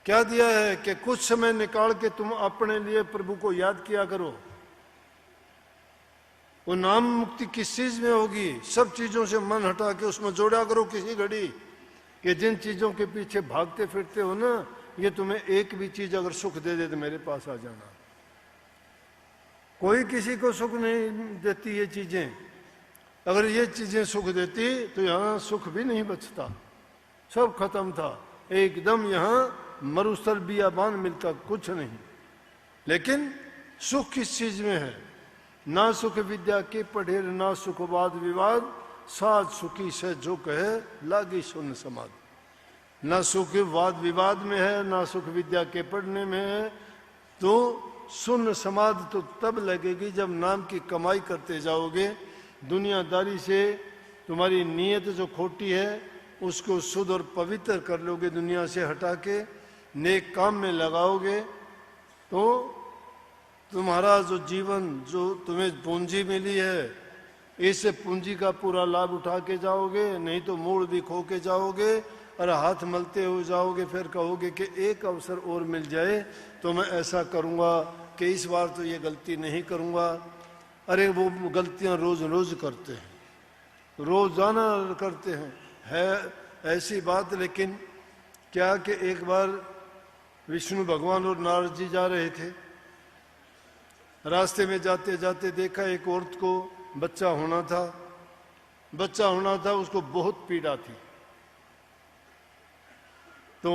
क्या दिया है कि कुछ समय निकाल के तुम अपने लिए प्रभु को याद किया करो। वो नाम मुक्ति किस चीज में होगी, सब चीजों से मन हटा के उसमें जोड़ा करो किसी घड़ी, कि जिन चीजों के पीछे भागते फिरते हो ना, ये तुम्हें एक भी चीज अगर सुख दे दे तो मेरे पास आ जाना। कोई किसी को सुख नहीं देती ये चीजें। अगर ये चीजें सुख देती तो यहाँ सुख भी नहीं बचता, सब खत्म था, एकदम यहाँ मरुस्थल बियाबान मिलता, कुछ नहीं। लेकिन सुख किस चीज में है, ना सुख विद्या के पढ़े, ना सुख वाद विवाद, साध सुखी से जो कहे लागी सुन समाध। ना सुख वाद विवाद में है, ना सुख विद्या के पढ़ने में है, तो सुन समाध तो तब लगेगी जब नाम की कमाई करते जाओगे। दुनियादारी से तुम्हारी नीयत जो खोटी है उसको शुद्ध और पवित्र कर लोगे, दुनिया से हटा के नेक काम में लगाओगे, तो तुम्हारा जो जीवन, जो तुम्हें पूंजी मिली है, इससे पूंजी का पूरा लाभ उठा के जाओगे, नहीं तो मूड भी खो के जाओगे और हाथ मलते हो जाओगे। फिर कहोगे कि एक अवसर और मिल जाए तो मैं ऐसा करूँगा कि इस बार तो ये गलती नहीं करूँगा। अरे वो गलतियाँ रोज रोज करते हैं, रोजाना करते हैं, है ऐसी बात। लेकिन क्या कि एक बार विष्णु भगवान और नारद जी जा रहे थे, रास्ते में जाते जाते देखा एक औरत को बच्चा होना था, उसको बहुत पीड़ा थी। तो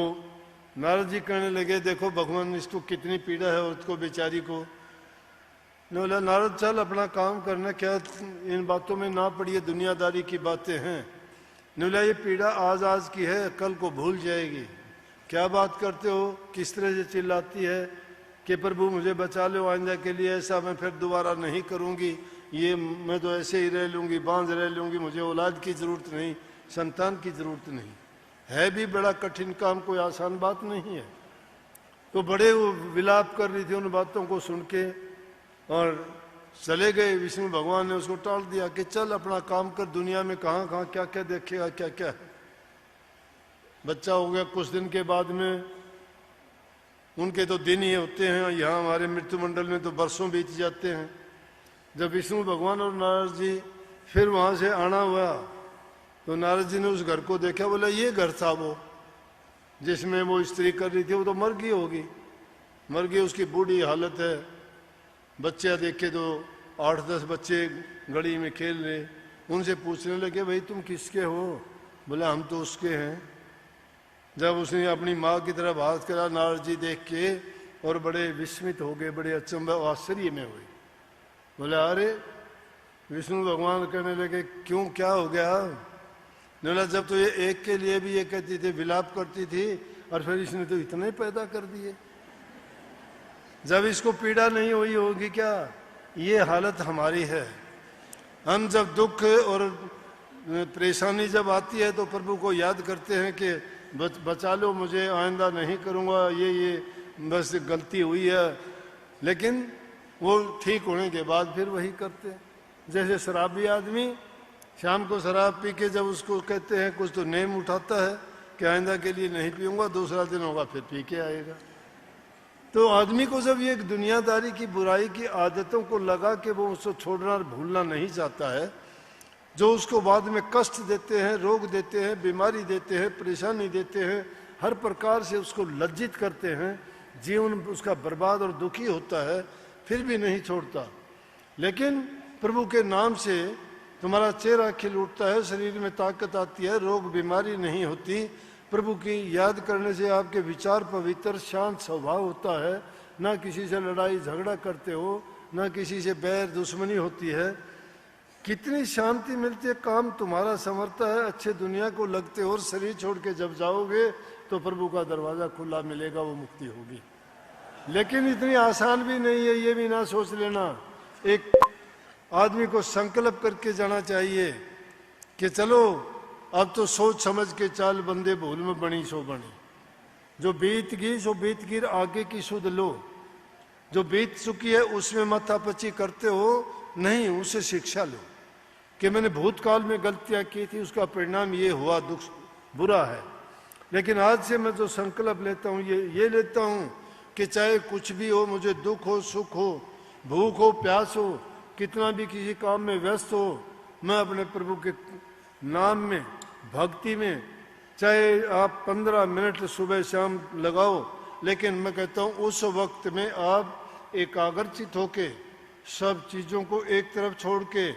नारद जी कहने लगे, देखो भगवान, इसको कितनी पीड़ा है औरत को, बेचारी को। ने बोला, नारद चल अपना काम करना, क्या इन बातों में ना पड़िए, दुनियादारी की बातें हैं। ने बोला, ये पीड़ा आज की है, कल को भूल जाएगी। क्या बात करते हो, किस तरह से चिल्लाती है कि प्रभु मुझे बचा लो, आइंदा के लिए ऐसा मैं फिर दोबारा नहीं करूंगी, ये मैं तो ऐसे ही रह लूंगी, बांझ रह लूंगी, मुझे औलाद की जरूरत नहीं, संतान की जरूरत नहीं है। भी बड़ा कठिन काम, कोई आसान बात नहीं है। तो बड़े वो विलाप कर रही थी उन बातों को सुन के, और चले गए। विष्णु भगवान ने उसको टाल दिया कि चल अपना काम कर, दुनिया में कहाँ कहाँ क्या क्या देखेगा, क्या क्या है। बच्चा हो गया, कुछ दिन के बाद में उनके तो दिन ही होते हैं, यहाँ हमारे मृत्यु मंडल में तो बरसों बीत जाते हैं। जब विष्णु भगवान और नारद जी फिर वहाँ से आना हुआ, तो नारद जी ने उस घर को देखा, बोला ये घर था वो जिसमें वो स्त्री कर रही थी, वो तो मर गई होगी, मर गई, उसकी बूढ़ी हालत है। बच्चे देखे तो 8-10 बच्चे गली में खेल रहे, उनसे पूछने लगे, भाई तुम किसके हो? बोला हम तो उसके हैं। जब उसने अपनी माँ की तरफ हाथ करा, नारद जी देख के और बड़े विस्मित हो गए, बड़े अचंभे आश्चर्य में हुए। बोले अरे, विष्णु भगवान कहने लगे, क्यों, क्या हो गया? बोला जब तो ये एक के लिए भी ये कहती थी, विलाप करती थी, और फिर इसने तो इतने पैदा कर दिए। जब इसको पीड़ा नहीं हुई होगी क्या? ये हालत हमारी है। हम जब दुख और परेशानी जब आती है तो प्रभु को याद करते हैं कि बचा लो मुझे, आइंदा नहीं करूँगा, ये बस गलती हुई है। लेकिन वो ठीक होने के बाद फिर वही करते हैं। जैसे शराबी आदमी शाम को शराब पी के जब उसको कहते हैं, कुछ तो नेम उठाता है कि आइंदा के लिए नहीं पीऊँगा, दूसरा दिन होगा फिर पी के आएगा। तो आदमी को जब ये दुनियादारी की बुराई की आदतों को लगा कि वो उसको छोड़ना भूलना नहीं चाहता है, जो उसको बाद में कष्ट देते हैं, रोग देते हैं, बीमारी देते हैं, परेशानी देते हैं, हर प्रकार से उसको लज्जित करते हैं, जीवन उसका बर्बाद और दुखी होता है, फिर भी नहीं छोड़ता। लेकिन प्रभु के नाम से तुम्हारा चेहरा खिल उठता है, शरीर में ताकत आती है, रोग बीमारी नहीं होती। प्रभु की याद करने से आपके विचार पवित्र, शांत स्वभाव होता है, ना किसी से लड़ाई झगड़ा करते हो, ना किसी से बैर दुश्मनी होती है। कितनी शांति मिलती है, काम तुम्हारा समर्था है, अच्छे दुनिया को लगते हो, और शरीर छोड़ के जब जाओगे तो प्रभु का दरवाजा खुला मिलेगा, वो मुक्ति होगी। लेकिन इतनी आसान भी नहीं है, ये भी ना सोच लेना। एक आदमी को संकल्प करके जाना चाहिए कि चलो अब तो सोच समझ के चाल, बंदे भूल में बनी सो बनी। जो बीत गई सो बीत गई, आगे की सुध लो। जो बीत चुकी है उसमें माथापच्ची करते हो नहीं, उसे शिक्षा लो कि मैंने भूतकाल में गलतियां की थी, उसका परिणाम ये हुआ, दुख बुरा है। लेकिन आज से मैं जो संकल्प लेता हूँ ये लेता हूँ कि चाहे कुछ भी हो, मुझे दुख हो, सुख हो, भूख हो, प्यास हो, कितना भी किसी काम में व्यस्त हो, मैं अपने प्रभु के नाम में, भक्ति में, चाहे आप 15 मिनट सुबह शाम लगाओ, लेकिन मैं कहता हूँ उस वक्त में आप एकाग्रचित होके सब चीज़ों को एक तरफ छोड़ के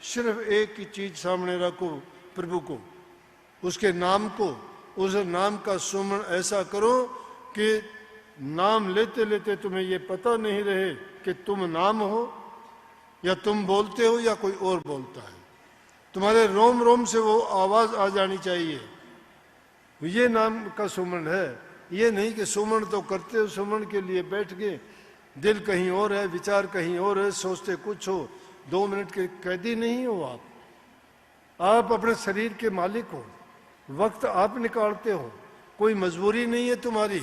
सिर्फ एक ही चीज़ सामने रखो, प्रभु को, उसके नाम को, उस नाम का सुमरण ऐसा करो कि नाम लेते लेते तुम्हें ये पता नहीं रहे कि तुम नाम हो या तुम बोलते हो या कोई और बोलता है। तुम्हारे रोम रोम से वो आवाज़ आ जानी चाहिए, ये नाम का सुमरण है। ये नहीं कि सुमरण तो करते हो, सुमरण के लिए बैठ गए, दिल कहीं और है, विचार कहीं और है, सोचते कुछ हो। 2 मिनट के कैदी नहीं हो आप अपने शरीर के मालिक हो, वक्त आप निकालते हो, कोई मजबूरी नहीं है तुम्हारी,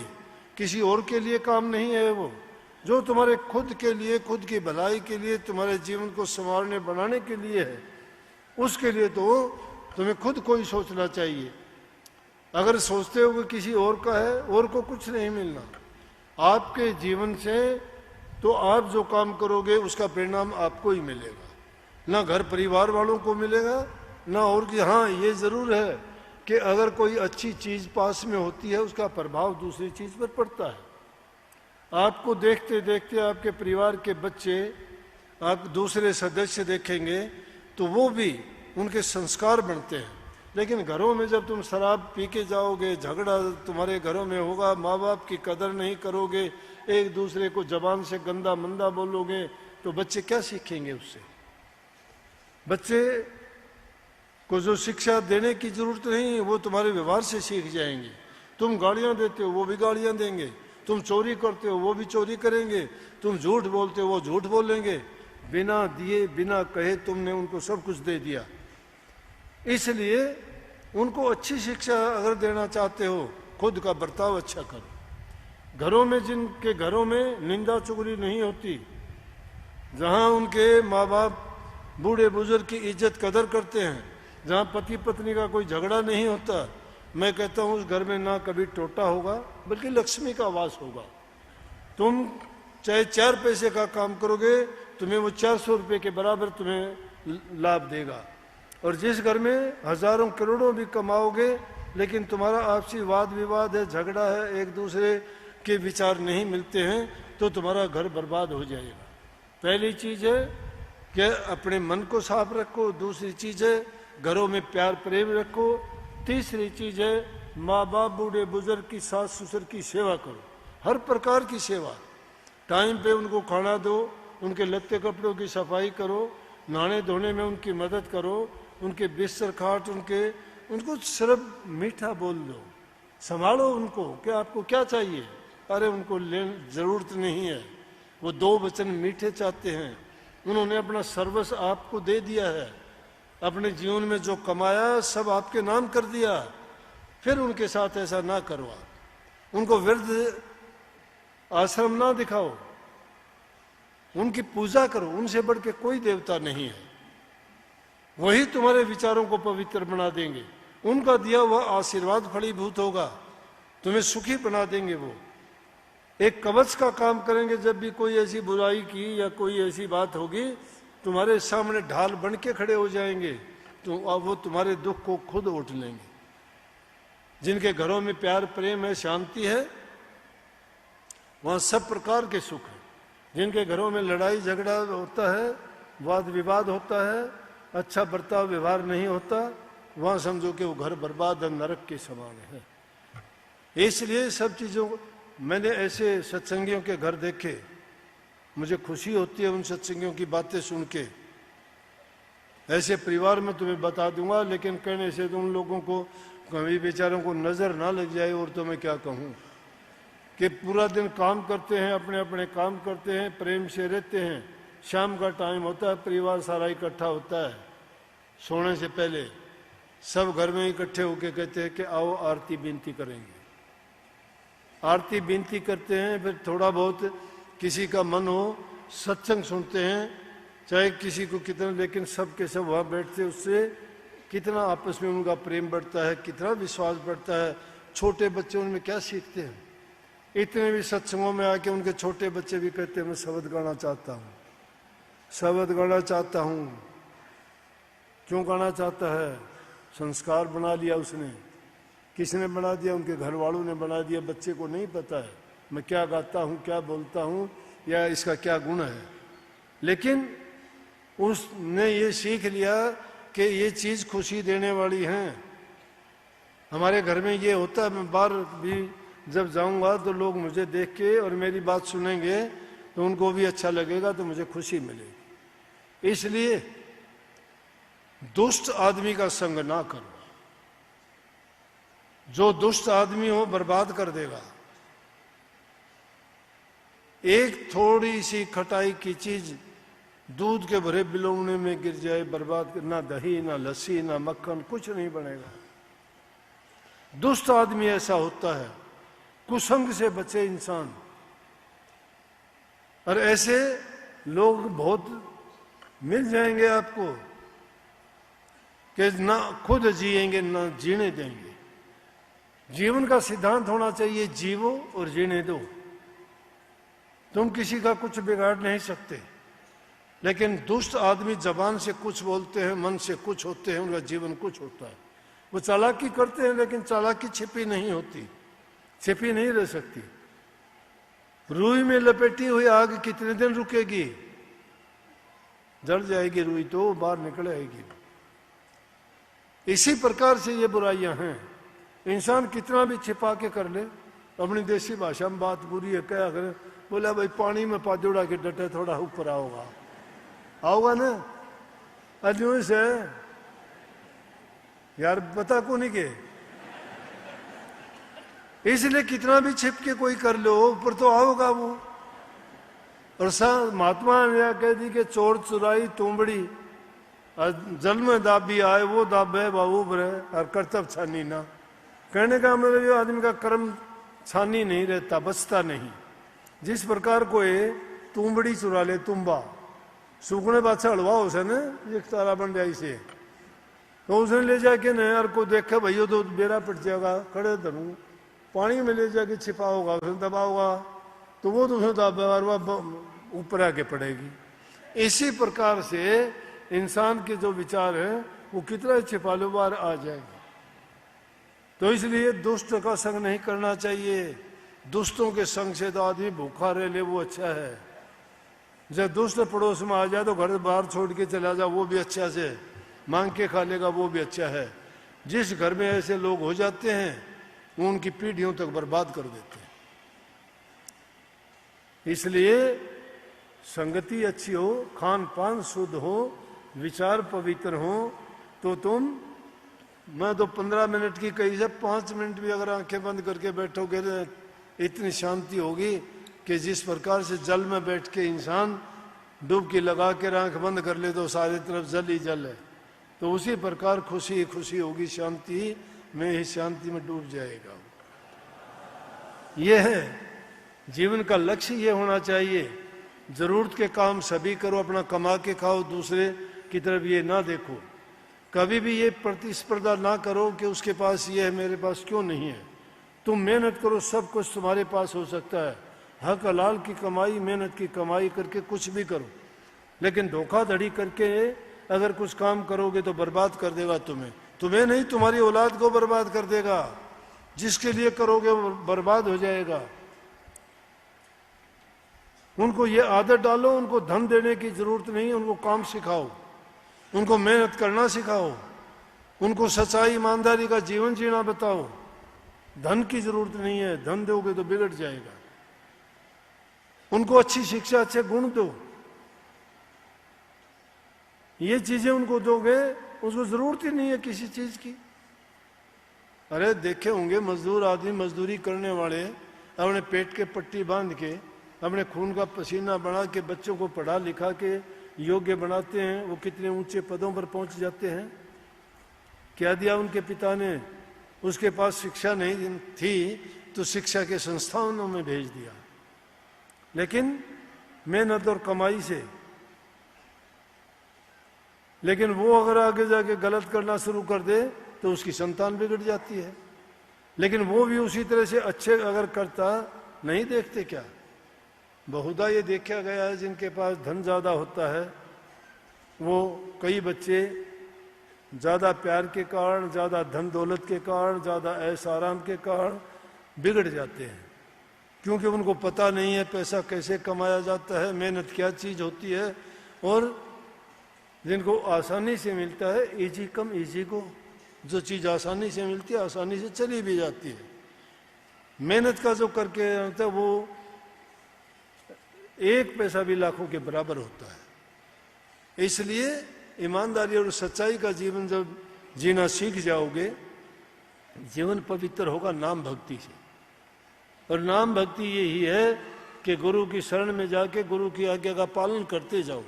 किसी और के लिए काम नहीं है वो, जो तुम्हारे खुद के लिए, खुद की भलाई के लिए, तुम्हारे जीवन को संवारने बनाने के लिए है। उसके लिए तो तुम्हें खुद को ही सोचना चाहिए। अगर सोचते हो कि किसी और का है, और को कुछ नहीं मिलना आपके जीवन से, तो आप जो काम करोगे उसका परिणाम आपको ही मिलेगा, ना घर परिवार वालों को मिलेगा, ना और की। हाँ, ये ज़रूर है कि अगर कोई अच्छी चीज़ पास में होती है, उसका प्रभाव दूसरी चीज़ पर पड़ता है। आपको देखते देखते आपके परिवार के बच्चे आप दूसरे सदस्य देखेंगे तो वो भी उनके संस्कार बनते हैं। लेकिन घरों में जब तुम शराब पी के जाओगे, झगड़ा तुम्हारे घरों में होगा, माँ बाप की कदर नहीं करोगे, एक दूसरे को जबान से गंदा मंदा बोलोगे, तो बच्चे क्या सीखेंगे उससे? बच्चे को जो शिक्षा देने की जरूरत नहीं, वो तुम्हारे व्यवहार से सीख जाएंगे। तुम गालियां देते हो, वो भी गालियां देंगे। तुम चोरी करते हो, वो भी चोरी करेंगे। तुम झूठ बोलते हो, वो झूठ बोलेंगे। बिना दिए बिना कहे तुमने उनको सब कुछ दे दिया। इसलिए उनको अच्छी शिक्षा अगर देना चाहते हो, खुद का बर्ताव अच्छा करो। घरों में, जिनके घरों में निंदा चुगली नहीं होती, जहां उनके माँ बाप बूढ़े बुजुर्ग की इज्जत कदर करते हैं, जहां पति पत्नी का कोई झगड़ा नहीं होता, मैं कहता हूं उस घर में ना कभी टोटा होगा, बल्कि लक्ष्मी का वास होगा। तुम चाहे 4 पैसे का काम करोगे, तुम्हें वो 400 रुपये के बराबर तुम्हें लाभ देगा। और जिस घर में हजारों करोड़ों भी कमाओगे, लेकिन तुम्हारा आपसी वाद विवाद है, झगड़ा है, एक दूसरे के विचार नहीं मिलते हैं, तो तुम्हारा घर बर्बाद हो जाएगा। पहली चीज है कि अपने मन को साफ रखो। दूसरी चीज है घरों में प्यार प्रेम रखो। तीसरी चीज है माँ बाप बूढ़े बुजुर्ग की, सास ससुर की सेवा करो, हर प्रकार की सेवा। टाइम पे उनको खाना दो, उनके लत्ते कपड़ों की सफाई करो, नहाने धोने में उनकी मदद करो, उनके बिस्तर खाट उनको सिर्फ मीठा बोल दो, संभालो उनको कि आपको क्या चाहिए। अरे उनको जरूरत नहीं है, वो 2 वचन मीठे चाहते हैं। उन्होंने अपना सर्वस्व आपको दे दिया है, अपने जीवन में जो कमाया सब आपके नाम कर दिया। फिर उनके साथ ऐसा ना करो, उनको वृद्ध आश्रम ना दिखाओ, उनकी पूजा करो। उनसे बढ़ के कोई देवता नहीं है, वही तुम्हारे विचारों को पवित्र बना देंगे। उनका दिया हुआ आशीर्वाद फलीभूत होगा, तुम्हें सुखी बना देंगे। वो एक कवच का काम करेंगे। जब भी कोई ऐसी बुराई की या कोई ऐसी बात होगी, तुम्हारे सामने ढाल बन के खड़े हो जाएंगे, तो वो तुम्हारे दुख को खुद उठ लेंगे। जिनके घरों में प्यार प्रेम है, शांति है, वहां सब प्रकार के सुख है। जिनके घरों में लड़ाई झगड़ा होता है, वाद विवाद होता है, अच्छा बर्ताव व्यवहार नहीं होता, वहां समझो कि वो घर बर्बाद है, नरक के समान है। इसलिए सब चीजों को, मैंने ऐसे सत्संगियों के घर देखे, मुझे खुशी होती है उन सत्संगियों की बातें सुन के। ऐसे परिवार में तुम्हें बता दूंगा, लेकिन कहने से तो उन लोगों को कभी बेचारों को नजर ना लग जाए। और तो मैं क्या कहूँ कि पूरा दिन काम करते हैं, अपने अपने काम करते हैं, प्रेम से रहते हैं। शाम का टाइम होता है, परिवार सारा इकट्ठा होता है, सोने से पहले सब घर में इकट्ठे होके कहते हैं कि आओ आरती विनती करेंगे। आरती विनती करते हैं, फिर थोड़ा बहुत किसी का मन हो सत्संग सुनते हैं, चाहे किसी को कितना, लेकिन सब के सब वहाँ बैठते, उससे कितना आपस में उनका प्रेम बढ़ता है, कितना विश्वास बढ़ता है। छोटे बच्चे उनमें क्या सीखते हैं। इतने भी सत्संगों में आके उनके छोटे बच्चे भी कहते हैं मैं शब्द गाना चाहता हूँ, शब्द गाना चाहता हूँ। क्यों गाना चाहता है? संस्कार बना लिया उसने। किसने बना दिया? उनके घर वालों ने बना दिया। बच्चे को नहीं पता है मैं क्या गाता हूँ, क्या बोलता हूँ, या इसका क्या गुण है। लेकिन उसने ये सीख लिया कि ये चीज खुशी देने वाली है। हमारे घर में ये होता है, मैं बाहर भी जब जाऊंगा तो लोग मुझे देख के और मेरी बात सुनेंगे तो उनको भी अच्छा लगेगा, तो मुझे खुशी मिलेगी। इसलिए दुष्ट आदमी का संग ना करो। जो दुष्ट आदमी हो बर्बाद कर देगा। एक थोड़ी सी खटाई की चीज दूध के भरे बिलोने में गिर जाए, बर्बाद। ना दही, ना लस्सी, ना मक्खन, कुछ नहीं बनेगा। दुष्ट आदमी ऐसा होता है। कुसंग से बचे इंसान। और ऐसे लोग बहुत मिल जाएंगे आपको कि ना खुद जिएंगे ना जीने देंगे। जीवन का सिद्धांत होना चाहिए, जीवो और जीने दो। तुम किसी का कुछ बिगाड़ नहीं सकते। लेकिन दुष्ट आदमी जबान से कुछ बोलते हैं, मन से कुछ होते हैं, उनका जीवन कुछ होता है। वो चालाकी करते हैं, लेकिन चालाकी छिपी नहीं होती, छिपी नहीं रह सकती। रुई में लपेटी हुई आग कितने दिन रुकेगी? जल जाएगी रुई तो बाहर निकल आएगी। इसी प्रकार से ये बुराइयां हैं। इंसान कितना भी छिपा के कर ले, अपनी देसी भाषा में बात बुरी है, क्या करे, बोला भाई पानी में पाजोड़ा के डटे थोड़ा ऊपर आओगा ना, अजू से यार पता को नहीं के, इसलिए कितना भी छिप के कोई कर लो ऊपर तो आओगा वो। और महात्मा ने कह दी कि चोर चुराई तुमड़ी जल में दाबी आए वो दाबे बाबू बरे और कर्तव्य छानी ना। कहने का मतलब ये आदमी का कर्म छानी नहीं रहता, बचता नहीं। जिस प्रकार कोई तुमड़ी चुरा ले, तुम्बा सूखने बाछा हलवा उसे न एक तारा बन जाए से, तो उसने ले जाके न यार को देखा भैया तो बेरा पिट जाएगा, खड़े धरू पानी में ले जाके छिपा होगा, उसने दबा होगा तो वो तो उसने दबा और वह ऊपर आके पड़ेगी। इसी प्रकार से इंसान के जो विचार है वो कितना छिपा लो बाहर आ जाएगी। तो इसलिए दुष्ट का संग नहीं करना चाहिए। दुष्टों के संग से तो आदमी भूखा रह ले वो अच्छा है। जब दुष्ट पड़ोस में आ जाए तो घर बाहर छोड़ के चला जा, वो भी अच्छा से मांग के खा लेगा, वो भी अच्छा है। जिस घर में ऐसे लोग हो जाते हैं वो उनकी पीढ़ियों तक बर्बाद कर देते हैं। इसलिए संगति अच्छी हो, खान पान शुद्ध हो, विचार पवित्र हो, तो तुम, मैं तो 15 मिनट की कही से 5 मिनट भी अगर आंखें बंद करके बैठोगे इतनी शांति होगी कि जिस प्रकार से जल में बैठ के इंसान डुबकी लगा के आंख बंद कर ले तो सारी तरफ जल ही जल है, तो उसी प्रकार खुशी खुशी होगी, शांति में ही शांति में डूब जाएगा। यह है जीवन का लक्ष्य, ये होना चाहिए। जरूरत के काम सभी करो, अपना कमा के खाओ, दूसरे की तरफ ये ना देखो। कभी भी ये प्रतिस्पर्धा ना करो कि उसके पास ये है मेरे पास क्यों नहीं है। तुम मेहनत करो, सब कुछ तुम्हारे पास हो सकता है। हक हलाल की कमाई, मेहनत की कमाई करके कुछ भी करो, लेकिन धोखाधड़ी करके अगर कुछ काम करोगे तो बर्बाद कर देगा तुम्हें नहीं, तुम्हारी औलाद को बर्बाद कर देगा। जिसके लिए करोगे वो बर्बाद हो जाएगा। उनको ये आदत डालो, उनको धन देने की जरूरत नहीं है, उनको काम सिखाओ, उनको मेहनत करना सिखाओ, उनको सच्चाई ईमानदारी का जीवन जीना बताओ। धन की जरूरत नहीं है, धन दोगे तो बिगड़ जाएगा। उनको अच्छी शिक्षा, अच्छे गुण दो। ये चीजें उनको दोगे, उसको जरूरत ही नहीं है किसी चीज की। अरे देखे होंगे मजदूर आदमी, मजदूरी करने वाले अपने पेट के पट्टी बांध के, अपने खून का पसीना बना के बच्चों को पढ़ा लिखा के योग्य बनाते हैं, वो कितने ऊंचे पदों पर पहुंच जाते हैं। क्या दिया उनके पिता ने? उसके पास शिक्षा नहीं थी तो शिक्षा के संस्थानों में भेज दिया, लेकिन मेहनत और कमाई से। लेकिन वो अगर आगे जाके गलत करना शुरू कर दे तो उसकी संतान बिगड़ जाती है। लेकिन वो भी उसी तरह से अच्छे अगर करता, नहीं देखते क्या? बहुधा ये देखा गया है जिनके पास धन ज़्यादा होता है वो कई बच्चे ज़्यादा प्यार के कारण, ज़्यादा धन दौलत के कारण, ज़्यादा ऐश आराम के कारण बिगड़ जाते हैं, क्योंकि उनको पता नहीं है पैसा कैसे कमाया जाता है, मेहनत क्या चीज़ होती है। और जिनको आसानी से मिलता है, इजी कम इजी को, जो चीज़ आसानी से मिलती है आसानी से चली भी जाती है। मेहनत का जो करके होता है वो एक पैसा भी लाखों के बराबर होता है। इसलिए ईमानदारी और सच्चाई का जीवन जब जीना सीख जाओगे, जीवन पवित्र होगा नाम भक्ति से। और नाम भक्ति यही है कि गुरु की शरण में जाके गुरु की आज्ञा का पालन करते जाओ।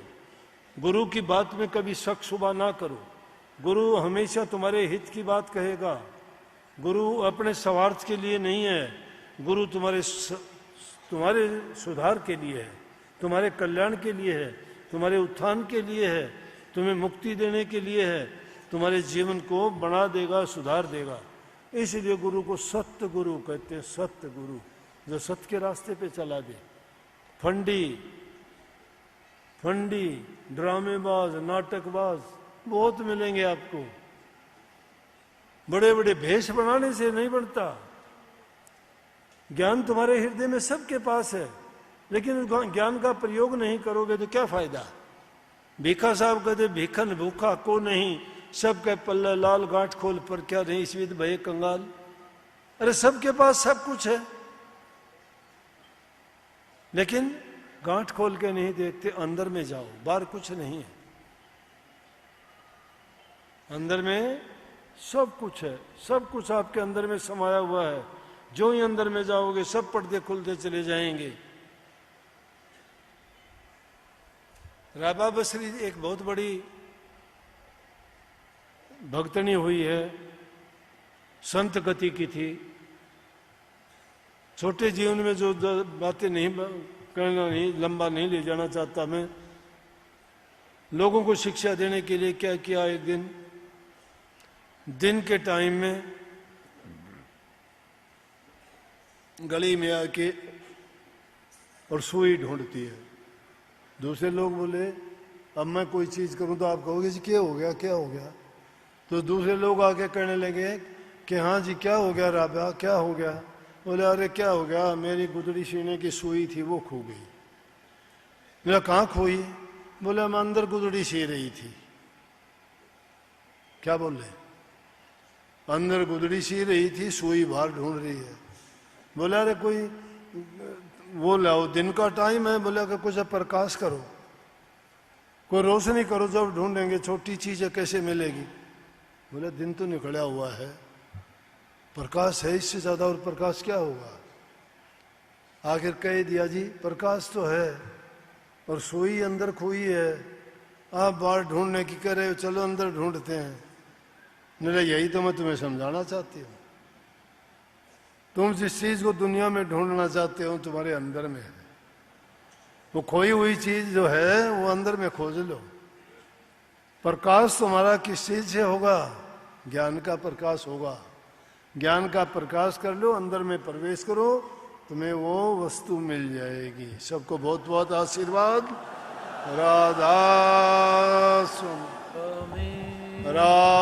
गुरु की बात में कभी शक शुबा ना करो। गुरु हमेशा तुम्हारे हित की बात कहेगा। गुरु अपने स्वार्थ के लिए नहीं है, गुरु तुम्हारे सुधार के लिए है, तुम्हारे कल्याण के लिए है, तुम्हारे उत्थान के लिए है, तुम्हें मुक्ति देने के लिए है, तुम्हारे जीवन को बना देगा, सुधार देगा। इसलिए गुरु को सत्य गुरु कहते हैं। सत्य गुरु जो सत्य के रास्ते पे चला दे। फंडी ड्रामेबाज, नाटकबाज बहुत मिलेंगे आपको। बड़े बड़े भेष बनाने से नहीं बनता। ज्ञान तुम्हारे हृदय में सबके पास है, लेकिन ज्ञान का प्रयोग नहीं करोगे तो क्या फायदा? भीखा साहब कहते भीखन भूखा को नहीं, सबके पल्ले लाल गांठ खोल पर क्या नहीं इस विध भय कंगाल। अरे सबके पास सब कुछ है, लेकिन गांठ खोल के नहीं देखते। अंदर में जाओ, बाहर कुछ नहीं है, अंदर में सब कुछ है, सब कुछ आपके अंदर में समाया हुआ है। जो ही अंदर में जाओगे सब पर्दे खुलते चले जाएंगे। राबा बसरी एक बहुत बड़ी भक्तनी हुई है, संत गति की थी। छोटे जीवन में जो बातें नहीं कहना, नहीं लंबा नहीं ले जाना चाहता मैं, लोगों को शिक्षा देने के लिए क्या किया, एक दिन के टाइम में गली में आके और सुई ढूंढती है। दूसरे लोग बोले अब मैं कोई चीज करूं तो आप कहोगे जी क्या हो गया, क्या हो गया। तो दूसरे लोग आके कहने लगे कि हाँ जी क्या हो गया राबा, क्या हो गया। बोले अरे क्या हो गया, मेरी गुदड़ी सीने की सुई थी वो खो गई। मेरा कहाँ खोई। बोले मैं अंदर गुदड़ी सी रही थी। क्या बोल रहे, अंदर गुदड़ी सी रही थी, सुई बाहर ढूंढ रही है। बोले अरे कोई वो लाओ, दिन का टाइम है। बोले कि कुछ प्रकाश करो, कोई रोशनी करो, जब ढूंढेंगे छोटी चीज है कैसे मिलेगी। बोले दिन तो निकला हुआ है, प्रकाश है, इससे ज्यादा और प्रकाश क्या होगा। आखिर कह दिया जी प्रकाश तो है और सुई अंदर खोई है, आप बाहर ढूंढने की कह रहे हो, चलो अंदर ढूंढते हैं। नहीं, यही तो मैं तुम्हें समझाना चाहती हूँ। तुम जिस चीज को दुनिया में ढूंढना चाहते हो तुम्हारे अंदर में है। वो खोई हुई चीज जो है वो अंदर में खोज लो। प्रकाश तुम्हारा किस चीज से होगा, ज्ञान का प्रकाश होगा। ज्ञान का प्रकाश कर लो, अंदर में प्रवेश करो, तुम्हें वो वस्तु मिल जाएगी। सबको बहुत बहुत आशीर्वाद। राधा स्वामी राधा